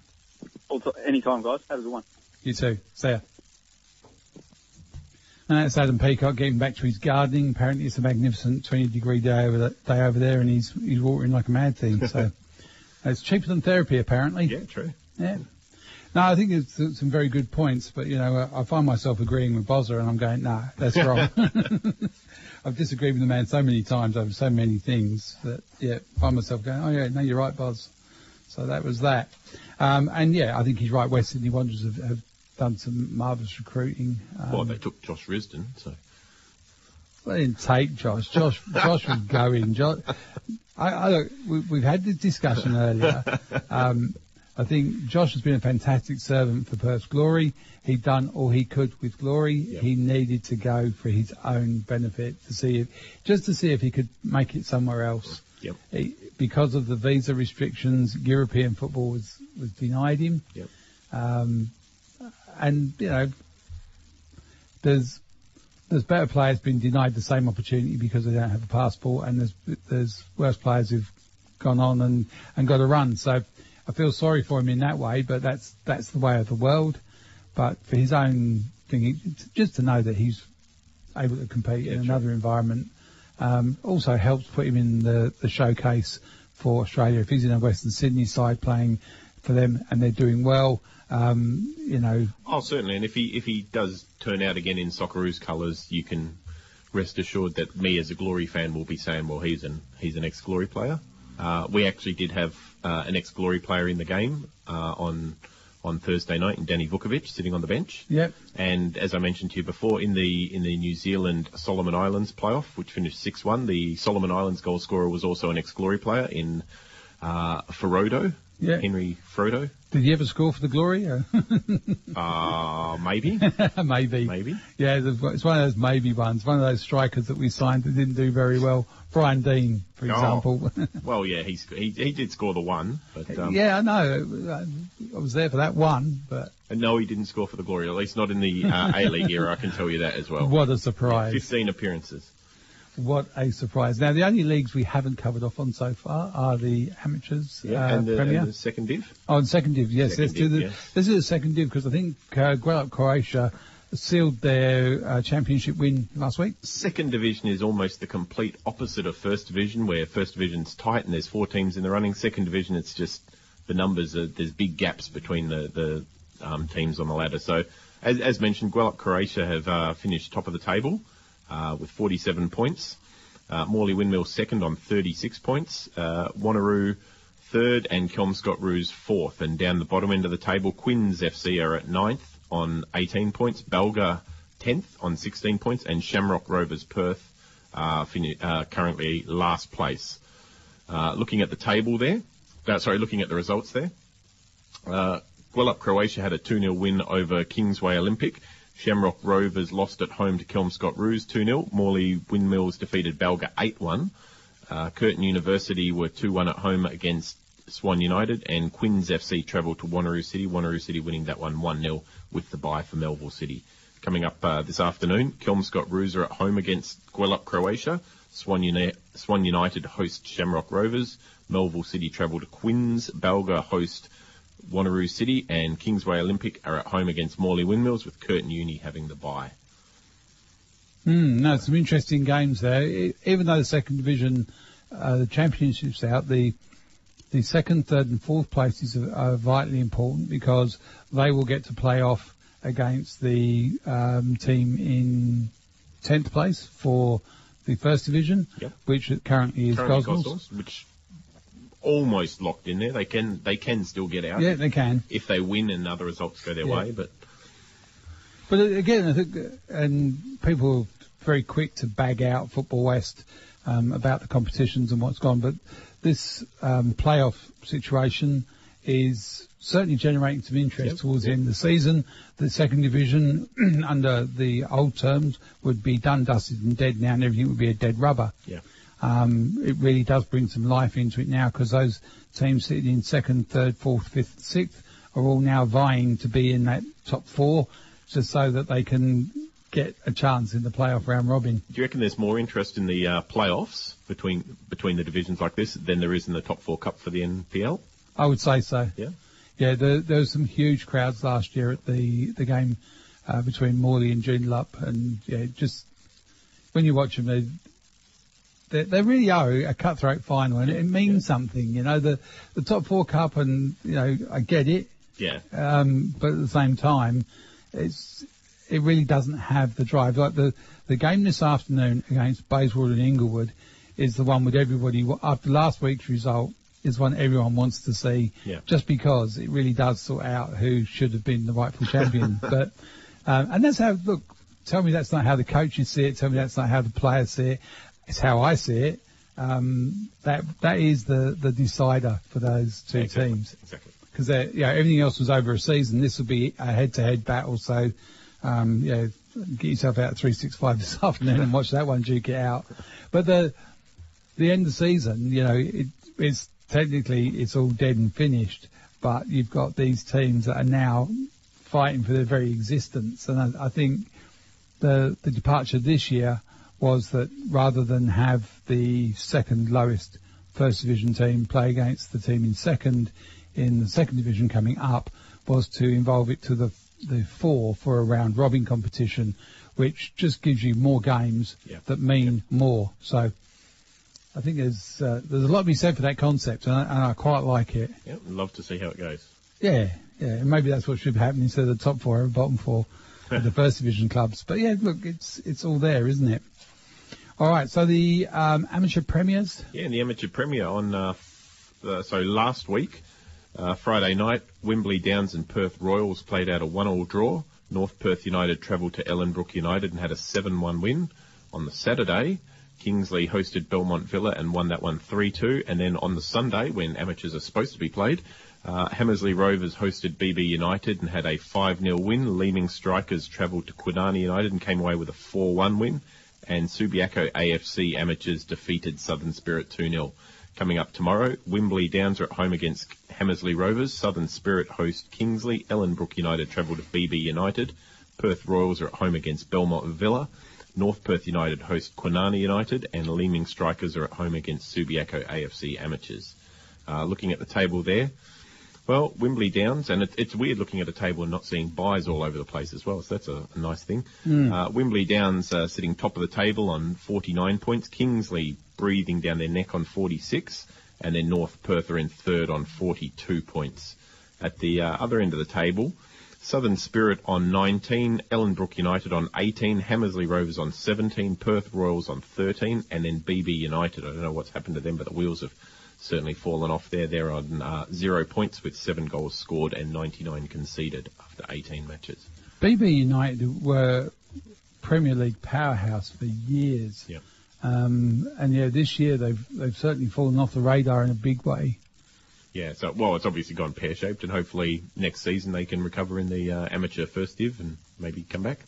Also, anytime, guys. Have a good one. You too. See ya. And that's Adam Peacock getting back to his gardening. Apparently it's a magnificent 20-degree day over there, and he's watering like a mad thing. So it's cheaper than therapy, apparently. Yeah, true. Yeah. No, I think it's some very good points, but, I find myself agreeing with Bozza, and I'm going, nah, that's wrong. I've disagreed with the man so many times over so many things that, I find myself going, oh, yeah, no, you're right, Boz. So that was that. I think he's right. West Sydney Wanderers have done some marvellous recruiting. Well, they took Josh Risdon, so... Well, they didn't take Josh. Josh was going. We've had this discussion earlier. I think Josh has been a fantastic servant for Perth's Glory. He'd done all he could with Glory. Yep. He needed to go for his own benefit to see if he could make it somewhere else. Yep. Because of the visa restrictions, European football was denied him. Yep. There's better players being denied the same opportunity because they don't have a passport, and there's worse players who've gone on and got a run. So I feel sorry for him in that way, but that's the way of the world. But for his own thing, just to know that he's able to compete in another environment also helps put him in the showcase for Australia. If he's in a Western Sydney side playing for them and they're doing well, Oh, certainly. And if he does turn out again in Socceroos colours, you can rest assured that me as a Glory fan will be saying, well, he's an ex-Glory player. We actually did have an ex-Glory player in the game on Thursday night, in Danny Vukovic, sitting on the bench. Yep. And as I mentioned to you before, in the New Zealand Solomon Islands playoff, which finished 6-1, the Solomon Islands goal scorer was also an ex-Glory player in Frodo. Yeah. Henry Frodo. Did he ever score for the Glory? Maybe. Maybe. Yeah, it's one of those maybe ones. One of those strikers that we signed that didn't do very well. Brian Dean, for example. Well, yeah, he did score the one. But, yeah, I know. I was there for that one, but... No, he didn't score for the Glory, at least not in the A-League era, I can tell you that as well. What a surprise. 15 appearances. What a surprise. Now, the only leagues we haven't covered off on so far are the amateurs, and Premier. And the second div. Oh, and second div, yes. Let's do yes. This is the second div because I think Guelph, Croatia sealed their championship win last week. Second division is almost the complete opposite of first division, where first division's tight and there's 4 teams in the running. Second division, it's just the numbers, there's big gaps between the teams on the ladder. So, as mentioned, Guelph, Croatia have finished top of the table with 47 points. Morley Windmill second on 36 points. Wanneroo third and Kelmscott Roos fourth. And down the bottom end of the table, Quinns FC are at 9th on 18 points. Balga 10th on 16 points. And Shamrock Rovers Perth currently last place. Looking at the table there, looking at the results there. Guelph, Croatia had a 2-0 win over Kingsway Olympic. Shamrock Rovers lost at home to Kelmscott Roos 2-0. Morley Windmills defeated Balga 8-1. Curtin University were 2-1 at home against Swan United, and Quinns FC travelled to Wanneroo City. Wanneroo City winning that one 1-0 with the bye for Melville City. Coming up this afternoon, Kelmscott Roos are at home against Guelph, Croatia. Swan United host Shamrock Rovers. Melville City travel to Quinns. Balga host Wanneroo City, and Kingsway Olympic are at home against Morley Windmills, with Curtin Uni having the bye. No, some interesting games there. Even though the second division, the championship's out, the second, third and fourth places are vitally important because they will get to play off against the team in 10th place for the first division, which currently is Gosnells. Which almost locked in there. They can still get out. Yeah, they can. If they win and other results go their way, but again, I think, and people are very quick to bag out Football West about the competitions and what's gone, but this playoff situation is certainly generating some interest towards the end of the season. The second division, under the old terms, would be done, dusted and dead now, and everything would be a dead rubber. Yeah. It really does bring some life into it now because those teams sitting in second, third, fourth, fifth, sixth are all now vying to be in that top 4. just so that they can get a chance in the playoff round robin. Do you reckon there's more interest in the playoffs between the divisions like this than there is in the top 4 cup for the NPL? I would say so. Yeah. Yeah, there was some huge crowds last year at the game between Morley and Joondalup, and yeah, just when you watch them, they really are a cutthroat final, and it means something. You know, the top 4 cup, and you know, I get it. Yeah. But at the same time, it really doesn't have the drive. Like the game this afternoon against Bayswater and Inglewood is the one with everybody, after last week's result, is one everyone wants to see, just because it really does sort out who should have been the rightful champion. But and that's how, look, tell me that's not how the coaches see it, tell me that's not how the players see it. It's how I see it. That is the decider for those two teams. Exactly. Because everything else was over a season. This will be a head-to-head battle, so get yourself out at 365 this afternoon and watch that one duke it out. But the end of the season, you know, it's technically it's all dead and finished, but you've got these teams that are now fighting for their very existence. And I think the departure this year was that rather than have the second lowest first division team play against the team in the second division coming up, was to involve it to the 4 for a round robin competition, which just gives you more games that mean more. So I think there's a lot to be said for that concept, and I quite like it. Yeah, I'd love to see how it goes. Yeah, and maybe that's what should happen instead of the top 4 and bottom 4 of the first division clubs. But yeah, look, it's all there, isn't it? All right, so the amateur premiers. Yeah, and the amateur premier on last week, Friday night, Wembley Downs and Perth Royals played out a 1-1 draw. North Perth United travelled to Ellenbrook United and had a 7-1 win. On the Saturday, Kingsley hosted Belmont Villa and won that one 3-2. And then on the Sunday, when amateurs are supposed to be played, Hammersley Rovers hosted BB United and had a 5-0 win. Leeming Strikers travelled to Kwinana United and came away with a 4-1 win. And Subiaco AFC amateurs defeated Southern Spirit 2-0. Coming up tomorrow, Wembley Downs are at home against Hammersley Rovers. Southern Spirit host Kingsley. Ellenbrook United travel to BB United. Perth Royals are at home against Belmont Villa. North Perth United host Kwinana United. And Leeming Strikers are at home against Subiaco AFC amateurs. Looking at the table there, well, Wembley Downs, and it's weird looking at a table and not seeing buys all over the place as well, so that's a nice thing. Wembley Downs sitting top of the table on 49 points. Kingsley breathing down their neck on 46, and then North Perth are in third on 42 points. At the other end of the table, Southern Spirit on 19, Ellenbrook United on 18, Hammersley Rovers on 17, Perth Royals on 13, and then BB United. I don't know what's happened to them, but the wheels have certainly fallen off there. They're on 0 points with 7 goals scored and 99 conceded after 18 matches. BB United were Premier League powerhouse for years. Yeah. And this year they've certainly fallen off the radar in a big way. Yeah, so, well, it's obviously gone pear-shaped, and hopefully next season they can recover in the amateur first div and maybe come back.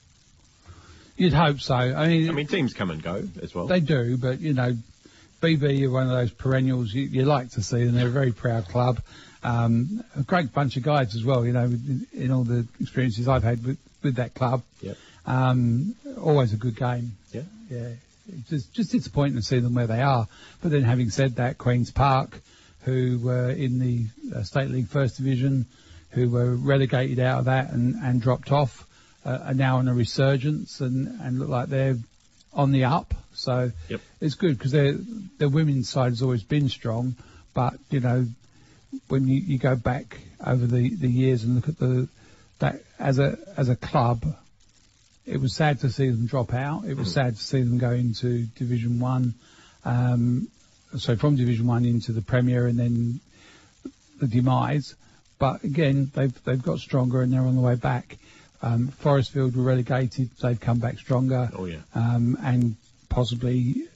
You'd hope so. I mean, teams come and go as well. They do, but, you know, BB are one of those perennials you like to see, and they're a very proud club. A great bunch of guys as well, you know, in all the experiences I've had with that club. Yep. Always a good game. Yeah. Yeah. It's just disappointing to see them where they are. But then having said that, Queen's Park, who were in the State League First Division, who were relegated out of that and dropped off, are now on a resurgence and look like they're on the up. So it's good because their women's side has always been strong. But, you know, when you go back over the years and look at that as a club, it was sad to see them drop out. It was sad to see them go into Division 1. So from Division 1 into the Premier and then the demise. But again, they've got stronger and they're on the way back. Forestfield were relegated. They've come back stronger. Oh, yeah. And possibly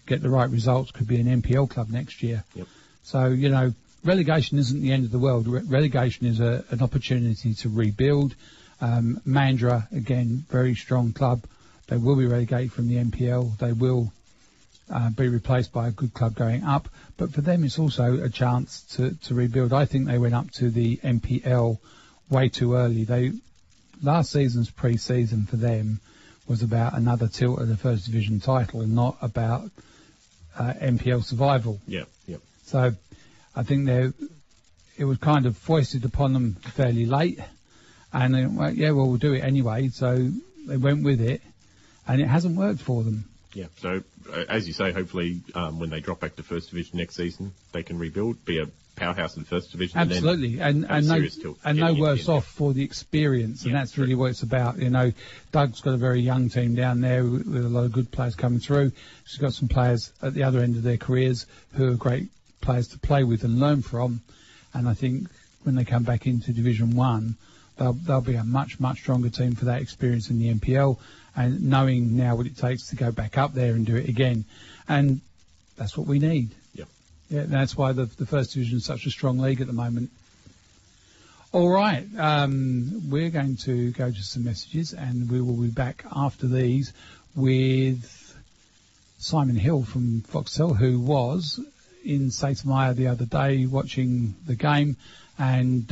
get the right results. Could be an NPL club next year. Yep. So, you know, relegation isn't the end of the world. Relegation is an opportunity to rebuild. Mandurah, again, very strong club. They will be relegated from the NPL. They will be replaced by a good club going up. But for them, it's also a chance to rebuild. I think they went up to the NPL way too early. They last season's pre-season for them was about another tilt at the First Division title and not about NPL survival. Yeah, yeah. So I think it was kind of foisted upon them fairly late, and they went, we'll do it anyway. So they went with it, and it hasn't worked for them. Yeah, so as you say, hopefully when they drop back to First Division next season, they can rebuild, be a powerhouse in First Division. Absolutely, and no worse off for the experience, and that's really what it's about. You know, Doug's got a very young team down there with a lot of good players coming through. She's got some players at the other end of their careers who are great players to play with and learn from, and I think when they come back into Division 1, they'll be a much, much stronger team for that experience in the NPL, and knowing now what it takes to go back up there and do it again. And that's what we need. Yeah, that's why the First Division is such a strong league at the moment. All right, we're going to go to some messages, and we will be back after these with Simon Hill from Foxtel, who was in Saitamaia the other day watching the game and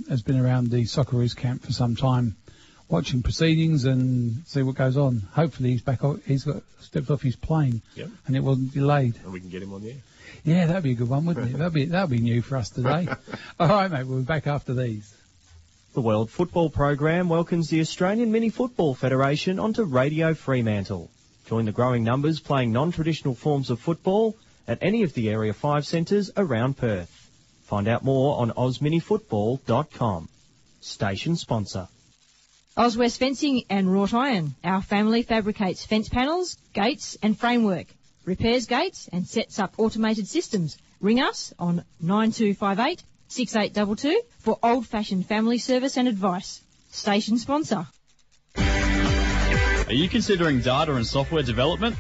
has been around the Socceroos camp for some time, watching proceedings and see what goes on. Hopefully he's back. He's stepped off his plane, and it wasn't delayed. And we can get him on the air. Yeah, that'd be a good one, wouldn't it? That'd be new for us today. All right, mate. We'll be back after these. The World Football Program welcomes the Australian Mini Football Federation onto Radio Fremantle. Join the growing numbers playing non-traditional forms of football at any of the Area 5 centres around Perth. Find out more on osminifootball.com. Station sponsor. Oswest Fencing and Wrought Iron. Our family fabricates fence panels, gates and framework. Repairs gates and sets up automated systems. Ring us on 9258 6822 for old-fashioned family service and advice. Station sponsor. Are you considering data and software development?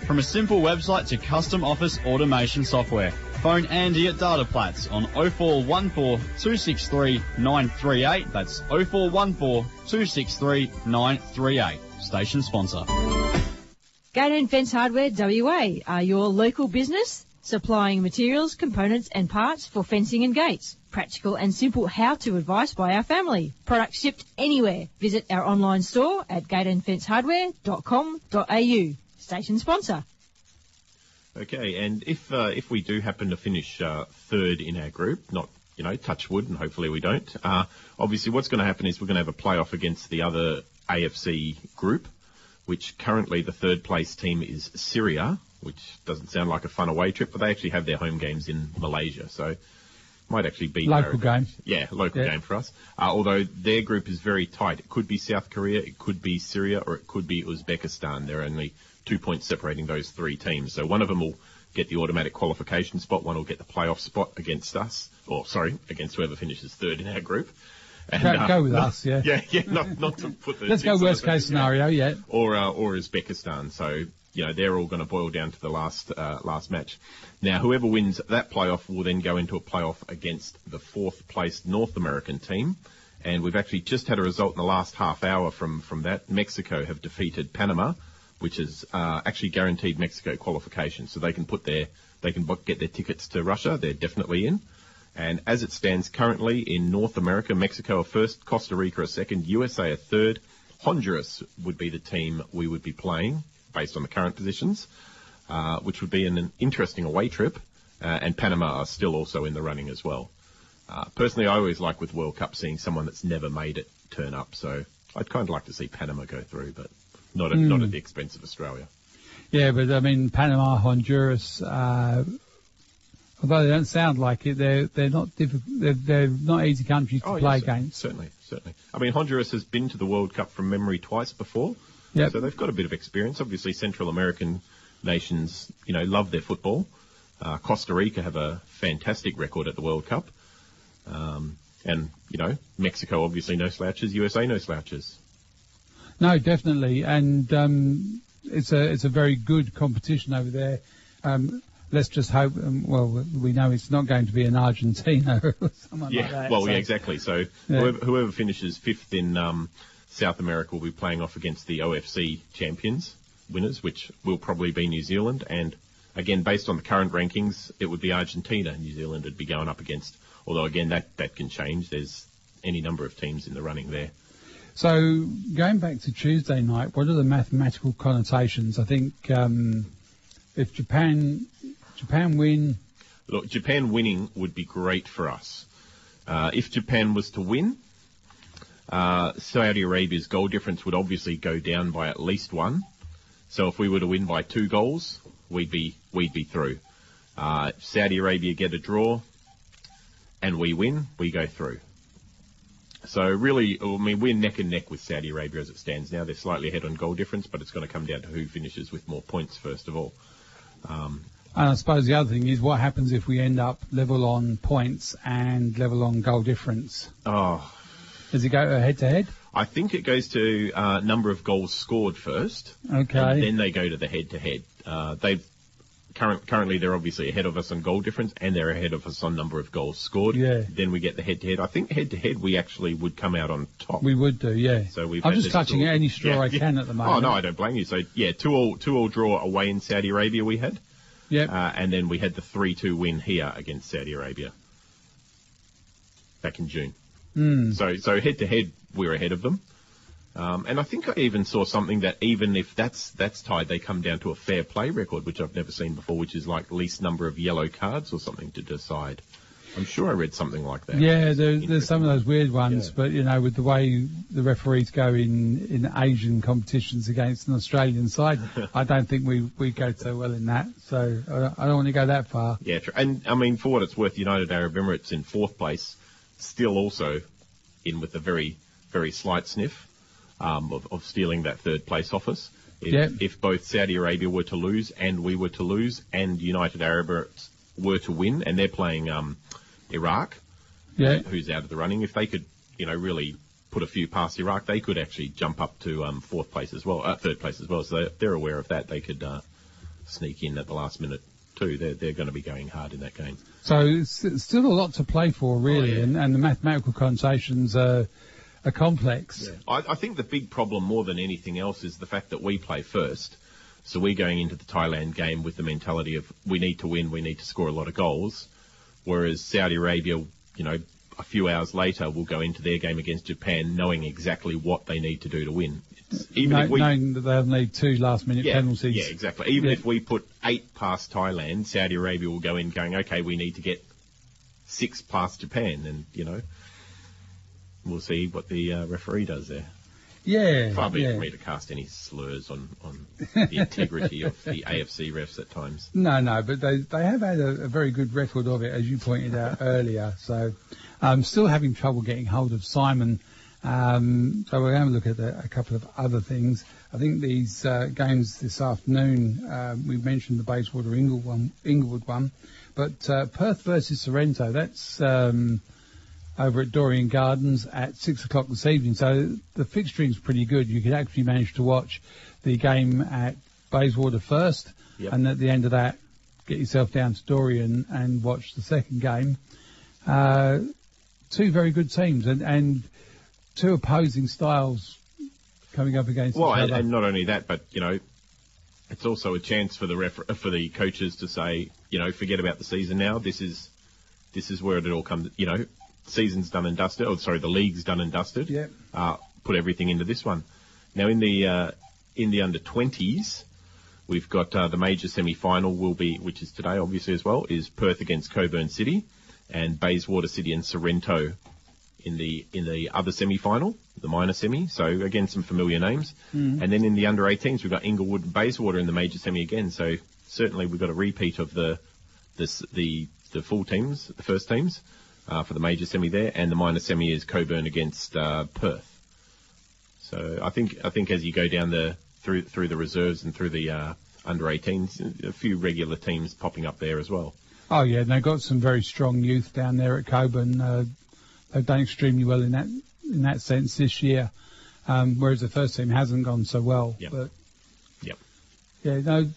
From a simple website to custom office automation software. Phone Andy at Dataplatz on 0414 263 938. That's 0414 263 938. Station sponsor. Gate and Fence Hardware WA are your local business, supplying materials, components and parts for fencing and gates. Practical and simple how-to advice by our family. Products shipped anywhere. Visit our online store at gateandfencehardware.com.au. Station sponsor. Okay, and if we do happen to finish third in our group, not, touch wood, and hopefully we don't, obviously what's going to happen is we're going to have a playoff against the other AFC group, which currently the third place team is Syria, which doesn't sound like a fun away trip, but they actually have their home games in Malaysia, so might actually be local game. Yeah, local game for us. Although their group is very tight. It could be South Korea, it could be Syria, or it could be Uzbekistan. There are only 2 points separating those three teams. So one of them will get the automatic qualification spot, one will get the playoff spot against us, against whoever finishes third in our group. And, go with us, yeah. Yeah, not to put the... Let's go worst case scenario, yeah. Or Uzbekistan. So, they're all going to boil down to the last match. Now, whoever wins that playoff will then go into a playoff against the fourth placed North American team. And we've actually just had a result in the last half hour from that. Mexico have defeated Panama, which is actually guaranteed Mexico qualification. So they can get their tickets to Russia. They're definitely in. And as it stands currently in North America, Mexico are first, Costa Rica are second, USA are third. Honduras would be the team we would be playing based on the current positions, which would be an interesting away trip. And Panama are still also in the running as well. Personally, I always like with World Cup seeing someone that's never made it turn up. So I'd kind of like to see Panama go through, but not at the expense of Australia. Yeah, but I mean, Panama, Honduras, although they don't sound like it, they're not they're not easy countries to play against. Certainly. I mean, Honduras has been to the World Cup from memory twice before, so they've got a bit of experience. Obviously, Central American nations, love their football. Costa Rica have a fantastic record at the World Cup, and Mexico obviously no slouches. USA no slouches. No, definitely, and it's a very good competition over there. Let's just hope, we know it's not going to be an Argentina or someone like that. Yeah, exactly. So whoever finishes fifth in South America will be playing off against the OFC champions, winners, which will probably be New Zealand. And again, based on the current rankings, it would be Argentina New Zealand would be going up against. Although, again, that can change. There's any number of teams in the running there. So going back to Tuesday night, what are the mathematical connotations? I think if Japan win... Look, Japan winning would be great for us. If Japan was to win, Saudi Arabia's goal difference would obviously go down by at least 1. So if we were to win by 2 goals, we'd be through. If Saudi Arabia get a draw and we win, we go through. So really, I mean, we're neck and neck with Saudi Arabia as it stands now. They're slightly ahead on goal difference, but it's going to come down to who finishes with more points first of all. And I suppose the other thing is what happens if we end up level on points and level on goal difference? Oh. Does it go head-to-head? I think it goes to number of goals scored first. Okay. And then they go to the head-to-head. Currently, they're obviously ahead of us on goal difference, and they're ahead of us on number of goals scored. Yeah. Then we get the head-to-head. I think head-to-head we actually would come out on top. We would do, yeah. So I'm just clutching at any straw I can at the moment. Oh no, I don't blame you. So yeah, 2-2 draw away in Saudi Arabia we had. Yep. And then we had the 3-2 win here against Saudi Arabia back in June. So head-to-head we're ahead of them. And I think I even saw something that even if that's tied, they come down to a fair play record, which I've never seen before, which is like least number of yellow cards or something to decide. I'm sure I read something like that. Yeah, there's some of those weird ones, but, you know, with the way the referees go in Asian competitions against an Australian side, I don't think we go so well in that. So I don't want to go that far. Yeah, true. And, I mean, for what it's worth, United Arab Emirates in 4th place, still also in with a very, very slight sniff. Of stealing that 3rd place off us. If both Saudi Arabia were to lose and we were to lose and United Arab Emirates were to win, and they're playing Iraq, who's out of the running, if they could, you know, really put a few past Iraq, they could actually jump up to 4th place as well, 3rd place as well. So they're aware of that. They could sneak in at the last minute too. They're going to be going hard in that game. So it's still a lot to play for, really, and the mathematical connotations are complex. Yeah. I think the big problem more than anything else is the fact that we play first. So we're going into the Thailand game with the mentality of we need to win, we need to score a lot of goals. Whereas Saudi Arabia, you know, a few hours later will go into their game against Japan knowing exactly what they need to do to win. Knowing that they'll need 2 last-minute penalties. Yeah, exactly. Even if we put 8 past Thailand, Saudi Arabia will go in going, okay, we need to get 6 past Japan, and, you know, we'll see what the referee does there. Yeah. Far be it for me to cast any slurs on the integrity of the AFC refs at times. No, but they have had a very good record of it, as you pointed out earlier. So I'm still having trouble getting hold of Simon. So we're going to look at a couple of other things. I think these games this afternoon, we mentioned the Bayswater Inglewood one, but Perth versus Sorrento, that's over at Dorrien Gardens at 6 o'clock this evening. So the fixturing's pretty good. You could actually manage to watch the game at Bayswater first, and at the end of that, get yourself down to Dorrien and watch the second game. 2 very good teams and 2 opposing styles coming up against each other. And not only that, but, you know, it's also a chance for the coaches to say, you know, forget about the season now. This is where it all comes, you know. Season's done and dusted. Oh, sorry, the league's done and dusted. Yeah. Put everything into this one. Now in the under 20s, we've got the major semi-final which is today obviously as well, is Perth against Cockburn City, and Bayswater City and Sorrento in the other semi-final, the minor semi. So again, some familiar names. And then in the under 18s, we've got Inglewood and Bayswater in the major semi again. So certainly we've got a repeat of the full teams, the first teams. For the major semi there, and the minor semi is Cockburn against Perth. So I think as you go down through the reserves and through the under 18s, a few regular teams popping up there as well. Oh yeah, and they've got some very strong youth down there at Cockburn. They've done extremely well in that sense this year, whereas the first team hasn't gone so well. Yep. But yep. Yeah, no,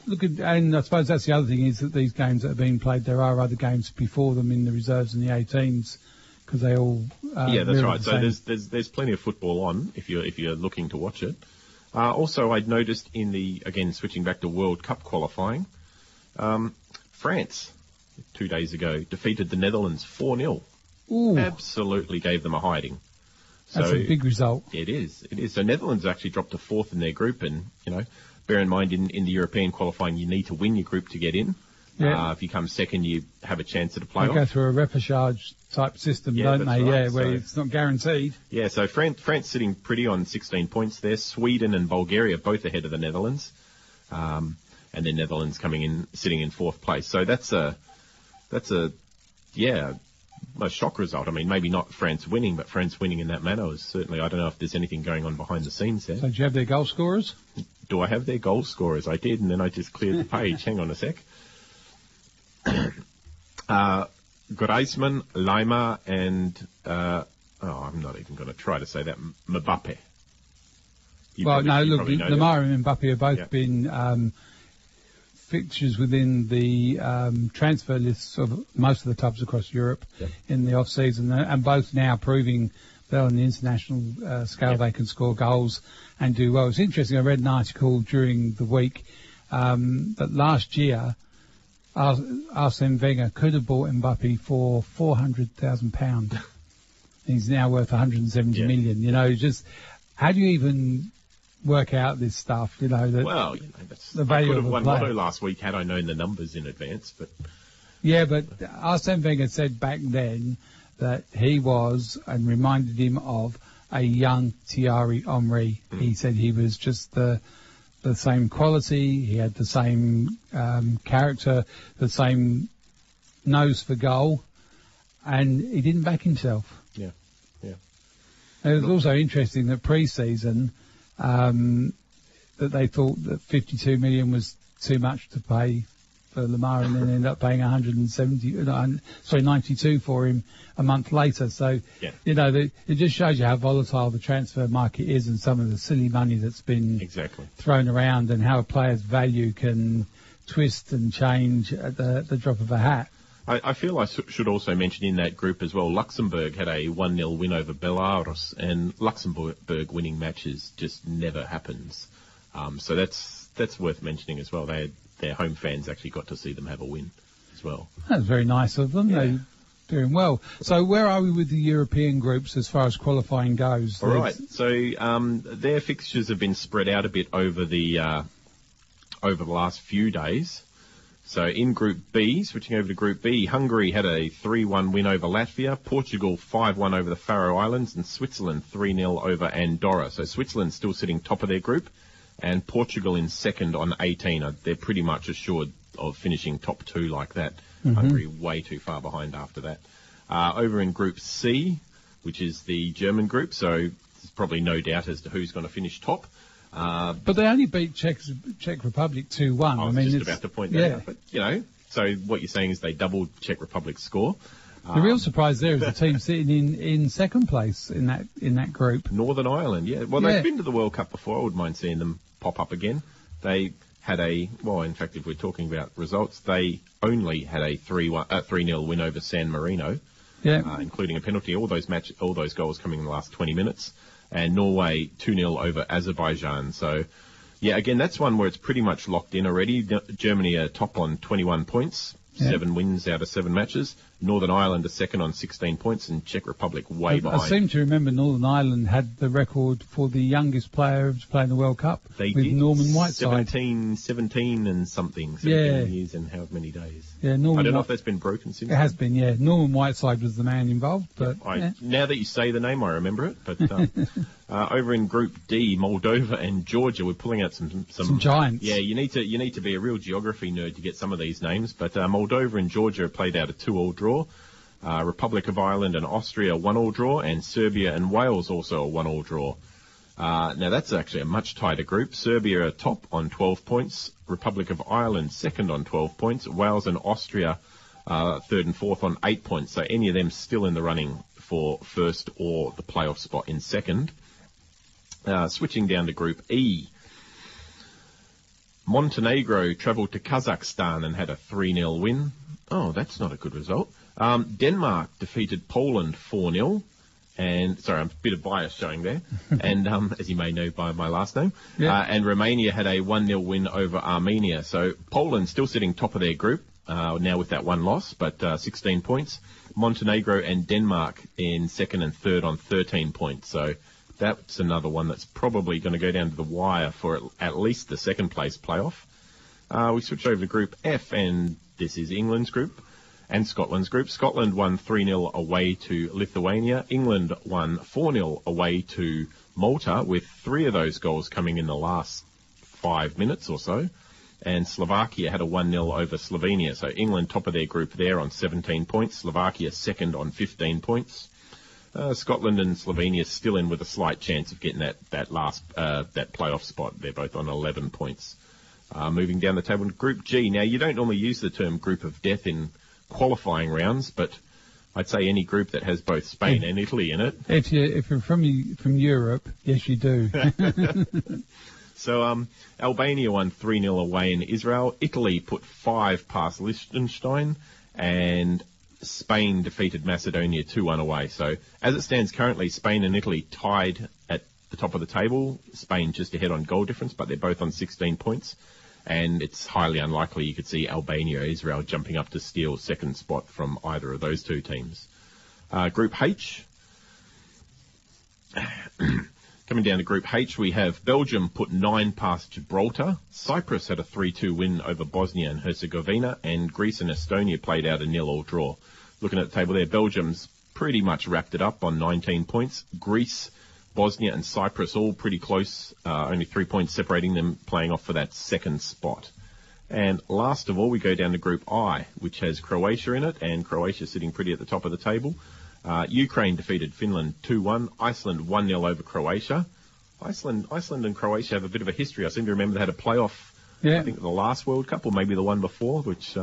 and I suppose that's the other thing is that these games that are being played, there are other games before them in the reserves and the 18s because they all. Yeah, that's right. So there's plenty of football on if you're looking to watch it. Also, I'd noticed again switching back to World Cup qualifying, France 2 days ago defeated the Netherlands 4-0. Ooh. Absolutely gave them a hiding. That's a big result. It is. So Netherlands actually dropped to fourth in their group, and, bear in mind in the European qualifying, you need to win your group to get in. Yeah. If you come second, you have a chance at a They playoff. go through a repechage type system, don't they? Right. Yeah, where So, it's not guaranteed. Yeah, so France sitting pretty on 16 points there. Sweden and Bulgaria both ahead of the Netherlands. And then Netherlands sitting in fourth place. So that's a shock result. I mean, maybe not France winning, but France winning in that manner was certainly, I don't know if there's anything going on behind the scenes there. So do you have their goal scorers? Do I have their goal scorers? I did, and then I just cleared the page. Hang on a sec. Griezmann, Lima, and I'm not even going to try to say that, Mbappe. Lamar and Mbappe have both been fixtures within the transfer lists of most of the clubs across Europe in the off-season, and both now proving that on the international scale they can score goals and do well. It's interesting, I read an article during the week that last year Arsene Wenger could have bought Mbappe for £400,000. He's now worth 170 million. Just how do you even work out this stuff? That's the value of a player. I could have won Lotto last week had I known the numbers in advance. But Arsene Wenger said back then that he was, and reminded him of, a young Thierry Henry. He said he was just the same quality, he had the same character, the same nose for goal, and he didn't back himself. Yeah. And it was also interesting that pre-season that they thought that 52 million was too much to pay for Lamar, and then ended up paying 92 for him a month later. So, it just shows you how volatile the transfer market is, and some of the silly money that's been thrown around, and how a player's value can twist and change at the drop of a hat. I feel I should also mention in that group as well, Luxembourg had a 1-0 win over Belarus, and Luxembourg winning matches just never happens. So that's worth mentioning as well. Their home fans actually got to see them have a win as well. That's very nice of them. Yeah. They're doing well. So where are we with the European groups as far as qualifying goes? All right. So their fixtures have been spread out a bit over the last few days. So in Group B, switching over to Group B, Hungary had a 3-1 win over Latvia, Portugal 5-1 over the Faroe Islands, and Switzerland 3-0 over Andorra. So Switzerland still sitting top of their group, and Portugal in second on 18. They're pretty much assured of finishing top two like that. Hungary way too far behind after that. Over in Group C, which is the German group, so there's probably no doubt as to who's going to finish top. But they only beat Czech Republic 2-1. I was just about to point that out. But, so what you're saying is they doubled Czech Republic's score. The real surprise there is the team sitting in second place in that group. Northern Ireland, Well, they've been to the World Cup before. I wouldn't mind seeing them pop up again. They had in fact, if we're talking about results, they only had a 3-0 win over San Marino, including a penalty. All those goals coming in the last 20 minutes. And Norway 2-0 over Azerbaijan. So, again, that's one where it's pretty much locked in already. Germany are top on 21 points, 7 wins out of 7 matches. Northern Ireland are second on 16 points, and Czech Republic way behind. I seem to remember Northern Ireland had the record for the youngest player to play in the World Cup with Norman Whiteside. 17 and something. 17 years and however many days. Yeah, I don't know if that's been broken since. It has been, Norman Whiteside was the man involved. But now that you say the name, I remember it. But over in Group D, Moldova and Georgia, we're pulling out some giants. Yeah, you need to be a real geography nerd to get some of these names. But Moldova and Georgia have played out a 2-2 draw. Republic of Ireland and Austria 1-1 draw, and Serbia and Wales also a 1-1 draw. Now that's actually a much tighter group. Serbia are top on 12 points, Republic of Ireland second on 12 points, Wales and Austria third and fourth on 8 points. So any of them still in the running for first or the playoff spot in second. Switching down to Group E. Montenegro travelled to Kazakhstan and had a 3-0 win. Oh, that's not a good result. Denmark defeated Poland 4-0. And, sorry, I'm a bit of bias showing there. And, as you may know by my last name. And Romania had a 1-0 win over Armenia. So Poland still sitting top of their group. now with that one loss, but 16 points. Montenegro and Denmark in second and third on 13 points. So that's another one that's probably going to go down to the wire for at least the second place playoff. We switch over to Group F, and this is England's group and Scotland's group. Scotland won 3-0 away to Lithuania. England won 4-0 away to Malta, with 3 of those goals coming in the last 5 minutes or so. And Slovakia had a 1-0 over Slovenia. So England top of their group there on 17 points. Slovakia second on 15 points. Scotland and Slovenia still in with a slight chance of getting that playoff spot. They're both on 11 points. Moving down the table to Group G. Now, you don't normally use the term group of death in qualifying rounds, but I'd say any group that has both Spain and Italy in it. If you're from Europe, yes, you do. So Albania won 3-0 away in Israel. Italy put 5 past Liechtenstein, and Spain defeated Macedonia 2-1 away. So as it stands currently, Spain and Italy tied at the top of the table. Spain just ahead on goal difference, but they're both on 16 points. And it's highly unlikely you could see Albania or Israel jumping up to steal second spot from either of those two teams. Group H. Coming down to Group H, we have Belgium put 9 past Gibraltar. Cyprus had a 3-2 win over Bosnia and Herzegovina, and Greece and Estonia played out a 0-0 draw. Looking at the table there, Belgium's pretty much wrapped it up on 19 points. Greece, Bosnia and Cyprus all pretty close, only 3 points separating them, playing off for that second spot. And last of all, we go down to Group I, which has Croatia in it, and Croatia sitting pretty at the top of the table. Ukraine defeated Finland 2-1. Iceland 1-0 over Croatia. Iceland and Croatia have a bit of a history. I seem to remember they had a playoff, I think the last World Cup, or maybe the one before, which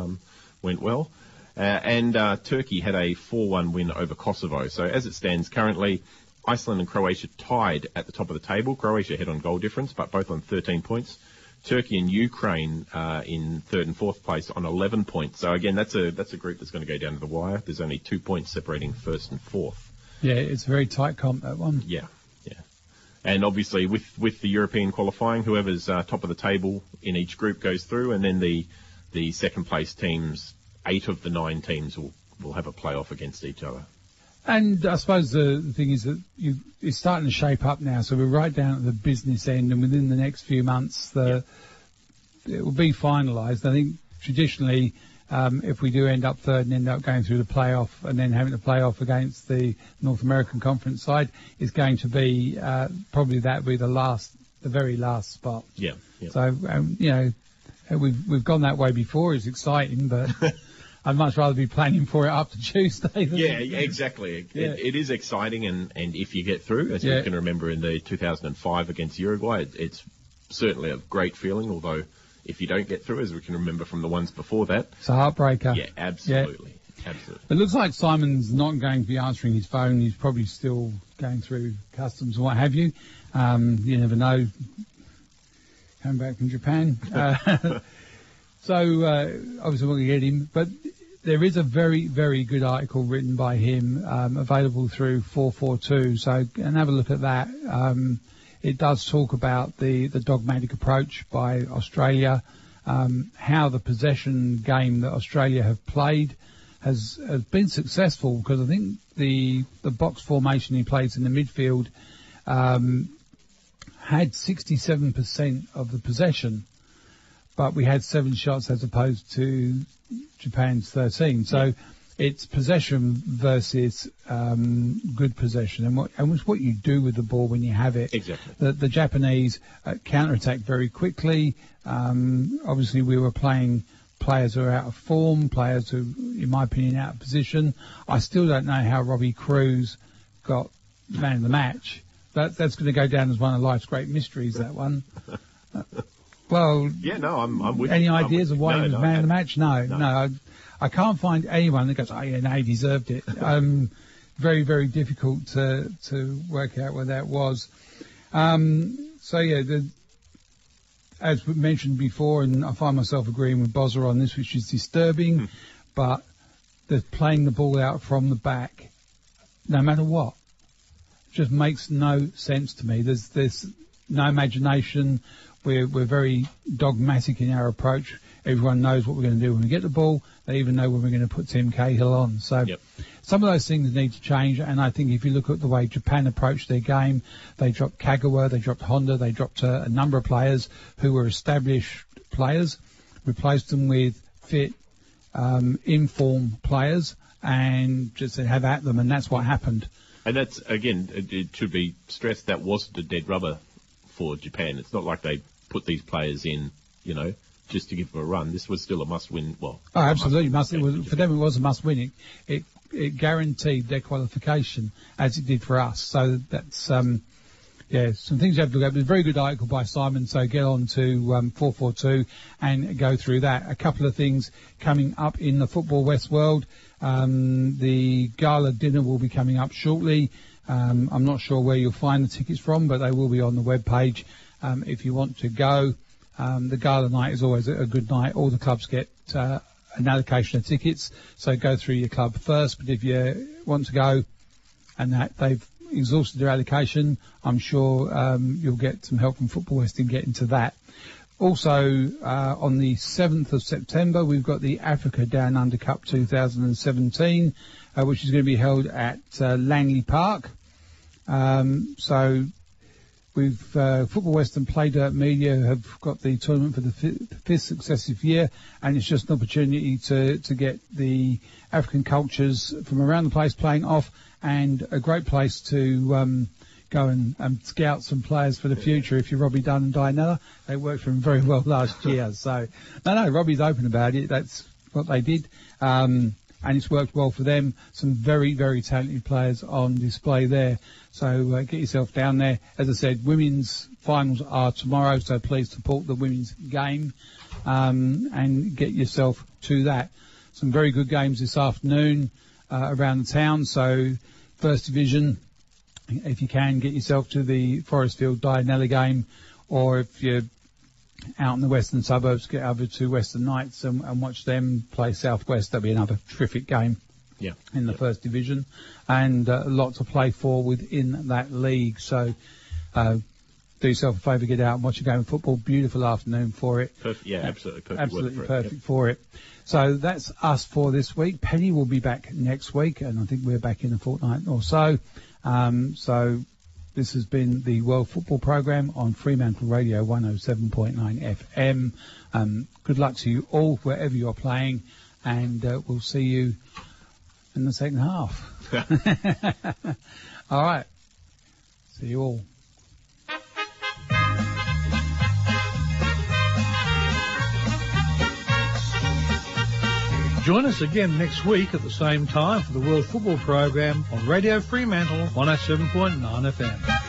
went well. And Turkey had a 4-1 win over Kosovo. So as it stands currently, Iceland and Croatia tied at the top of the table. Croatia ahead on goal difference, but both on 13 points. Turkey and Ukraine in third and fourth place on 11 points. So again, that's a group that's going to go down to the wire. There's only 2 points separating first and fourth. Yeah, it's a very tight comp, that one. Yeah. And obviously with the European qualifying, whoever's top of the table in each group goes through, and then the second place teams, 8 of the 9 teams will have a playoff against each other. And I suppose the thing is that it's starting to shape up now, so we're right down at the business end, and within the next few months, it will be finalised. I think traditionally, if we do end up third and end up going through the playoff and then having to play off against the North American Conference side, it's going to be probably that will be the very last spot. Yeah. So we've gone that way before. It's exciting, but. I'd much rather be planning for it up to Tuesday. Exactly. It is exciting, and if you get through, as we can remember in the 2005 against Uruguay, it's certainly a great feeling, although if you don't get through, as we can remember from the ones before that. It's a heartbreaker. Yeah, absolutely. Absolutely. It looks like Simon's not going to be answering his phone. He's probably still going through customs and what have you. You never know. Coming back from Japan. So, obviously we're going to get him, but there is a very, very good article written by him, available through 442, and have a look at that. It does talk about the dogmatic approach by Australia, how the possession game that Australia have played has been successful, because I think the box formation he plays in the midfield had 67% of the possession, but we had 7 shots as opposed to Japan's 13. So it's possession versus good possession, and it's what you do with the ball when you have it. Exactly. The Japanese counter-attack very quickly. Obviously, we were playing players who are out of form, players who, in my opinion, out of position. I still don't know how Robbie Cruz got man of the match. That's going to go down as one of life's great mysteries, that one. Well, I'm with any you. ideas of why he was man of the match? No. I can't find anyone that goes, he deserved it. Very, very difficult to work out where that was. As we mentioned before, and I find myself agreeing with Bozza on this, which is disturbing, but playing the ball out from the back, no matter what, just makes no sense to me. There's no imagination. We're very dogmatic in our approach. Everyone knows what we're going to do when we get the ball. They even know when we're going to put Tim Cahill on. So some of those things need to change. And I think if you look at the way Japan approached their game, they dropped Kagawa, they dropped Honda, they dropped a number of players who were established players, replaced them with fit, informed players, and just said, have at them. And that's what happened. And that's, again, it should be stressed, that wasn't a dead rubber for Japan. It's not like they put these players in, just to give them a run. This was still a must-win. Well, oh, absolutely must. It was, for them, it was a must-win. It guaranteed their qualification, as it did for us. So that's some things you have to look at. It was a very good article by Simon. So get on to 442 and go through that. A couple of things coming up in the Football West world. The gala dinner will be coming up shortly. I'm not sure where you'll find the tickets from, but they will be on the webpage if you want to go. The gala night is always a good night. All the clubs get an allocation of tickets, so go through your club first. But if you want to go and that they've exhausted their allocation, I'm sure you'll get some help from Football West in getting to that. Also, on the 7th of September, we've got the Africa Down Under Cup 2017, which is going to be held at Langley Park. So we've Football West and Play Dirt Media have got the tournament for the fifth successive year, and it's just an opportunity to get the African cultures from around the place playing off, and a great place to go and scout some players for the future. If you're Robbie Dunn and Dianella, they worked for him very well last year. So, no, Robbie's open about it. That's what they did. And it's worked well for them. Some very, very talented players on display there. So get yourself down there. As I said, women's finals are tomorrow, so please support the women's game and get yourself to that. Some very good games this afternoon around the town. So First Division, if you can, get yourself to the Forestfield Dianella game, or if you're out in the western suburbs, get over to Western Knights and watch them play Southwest. That'll be another terrific game in the First Division, and a lot to play for within that league. So do yourself a favour, get out and watch a game of football. Beautiful afternoon for it. Absolutely perfect. Absolutely perfect for it. So that's us for this week. Penny will be back next week, and I think we're back in a fortnight or so. So this has been the World Football Programme on Fremantle Radio 107.9 FM. Good luck to you all wherever you're playing, and we'll see you in the second half. All right. See you all. Join us again next week at the same time for the World Football Programme on Radio Fremantle 107.9 FM.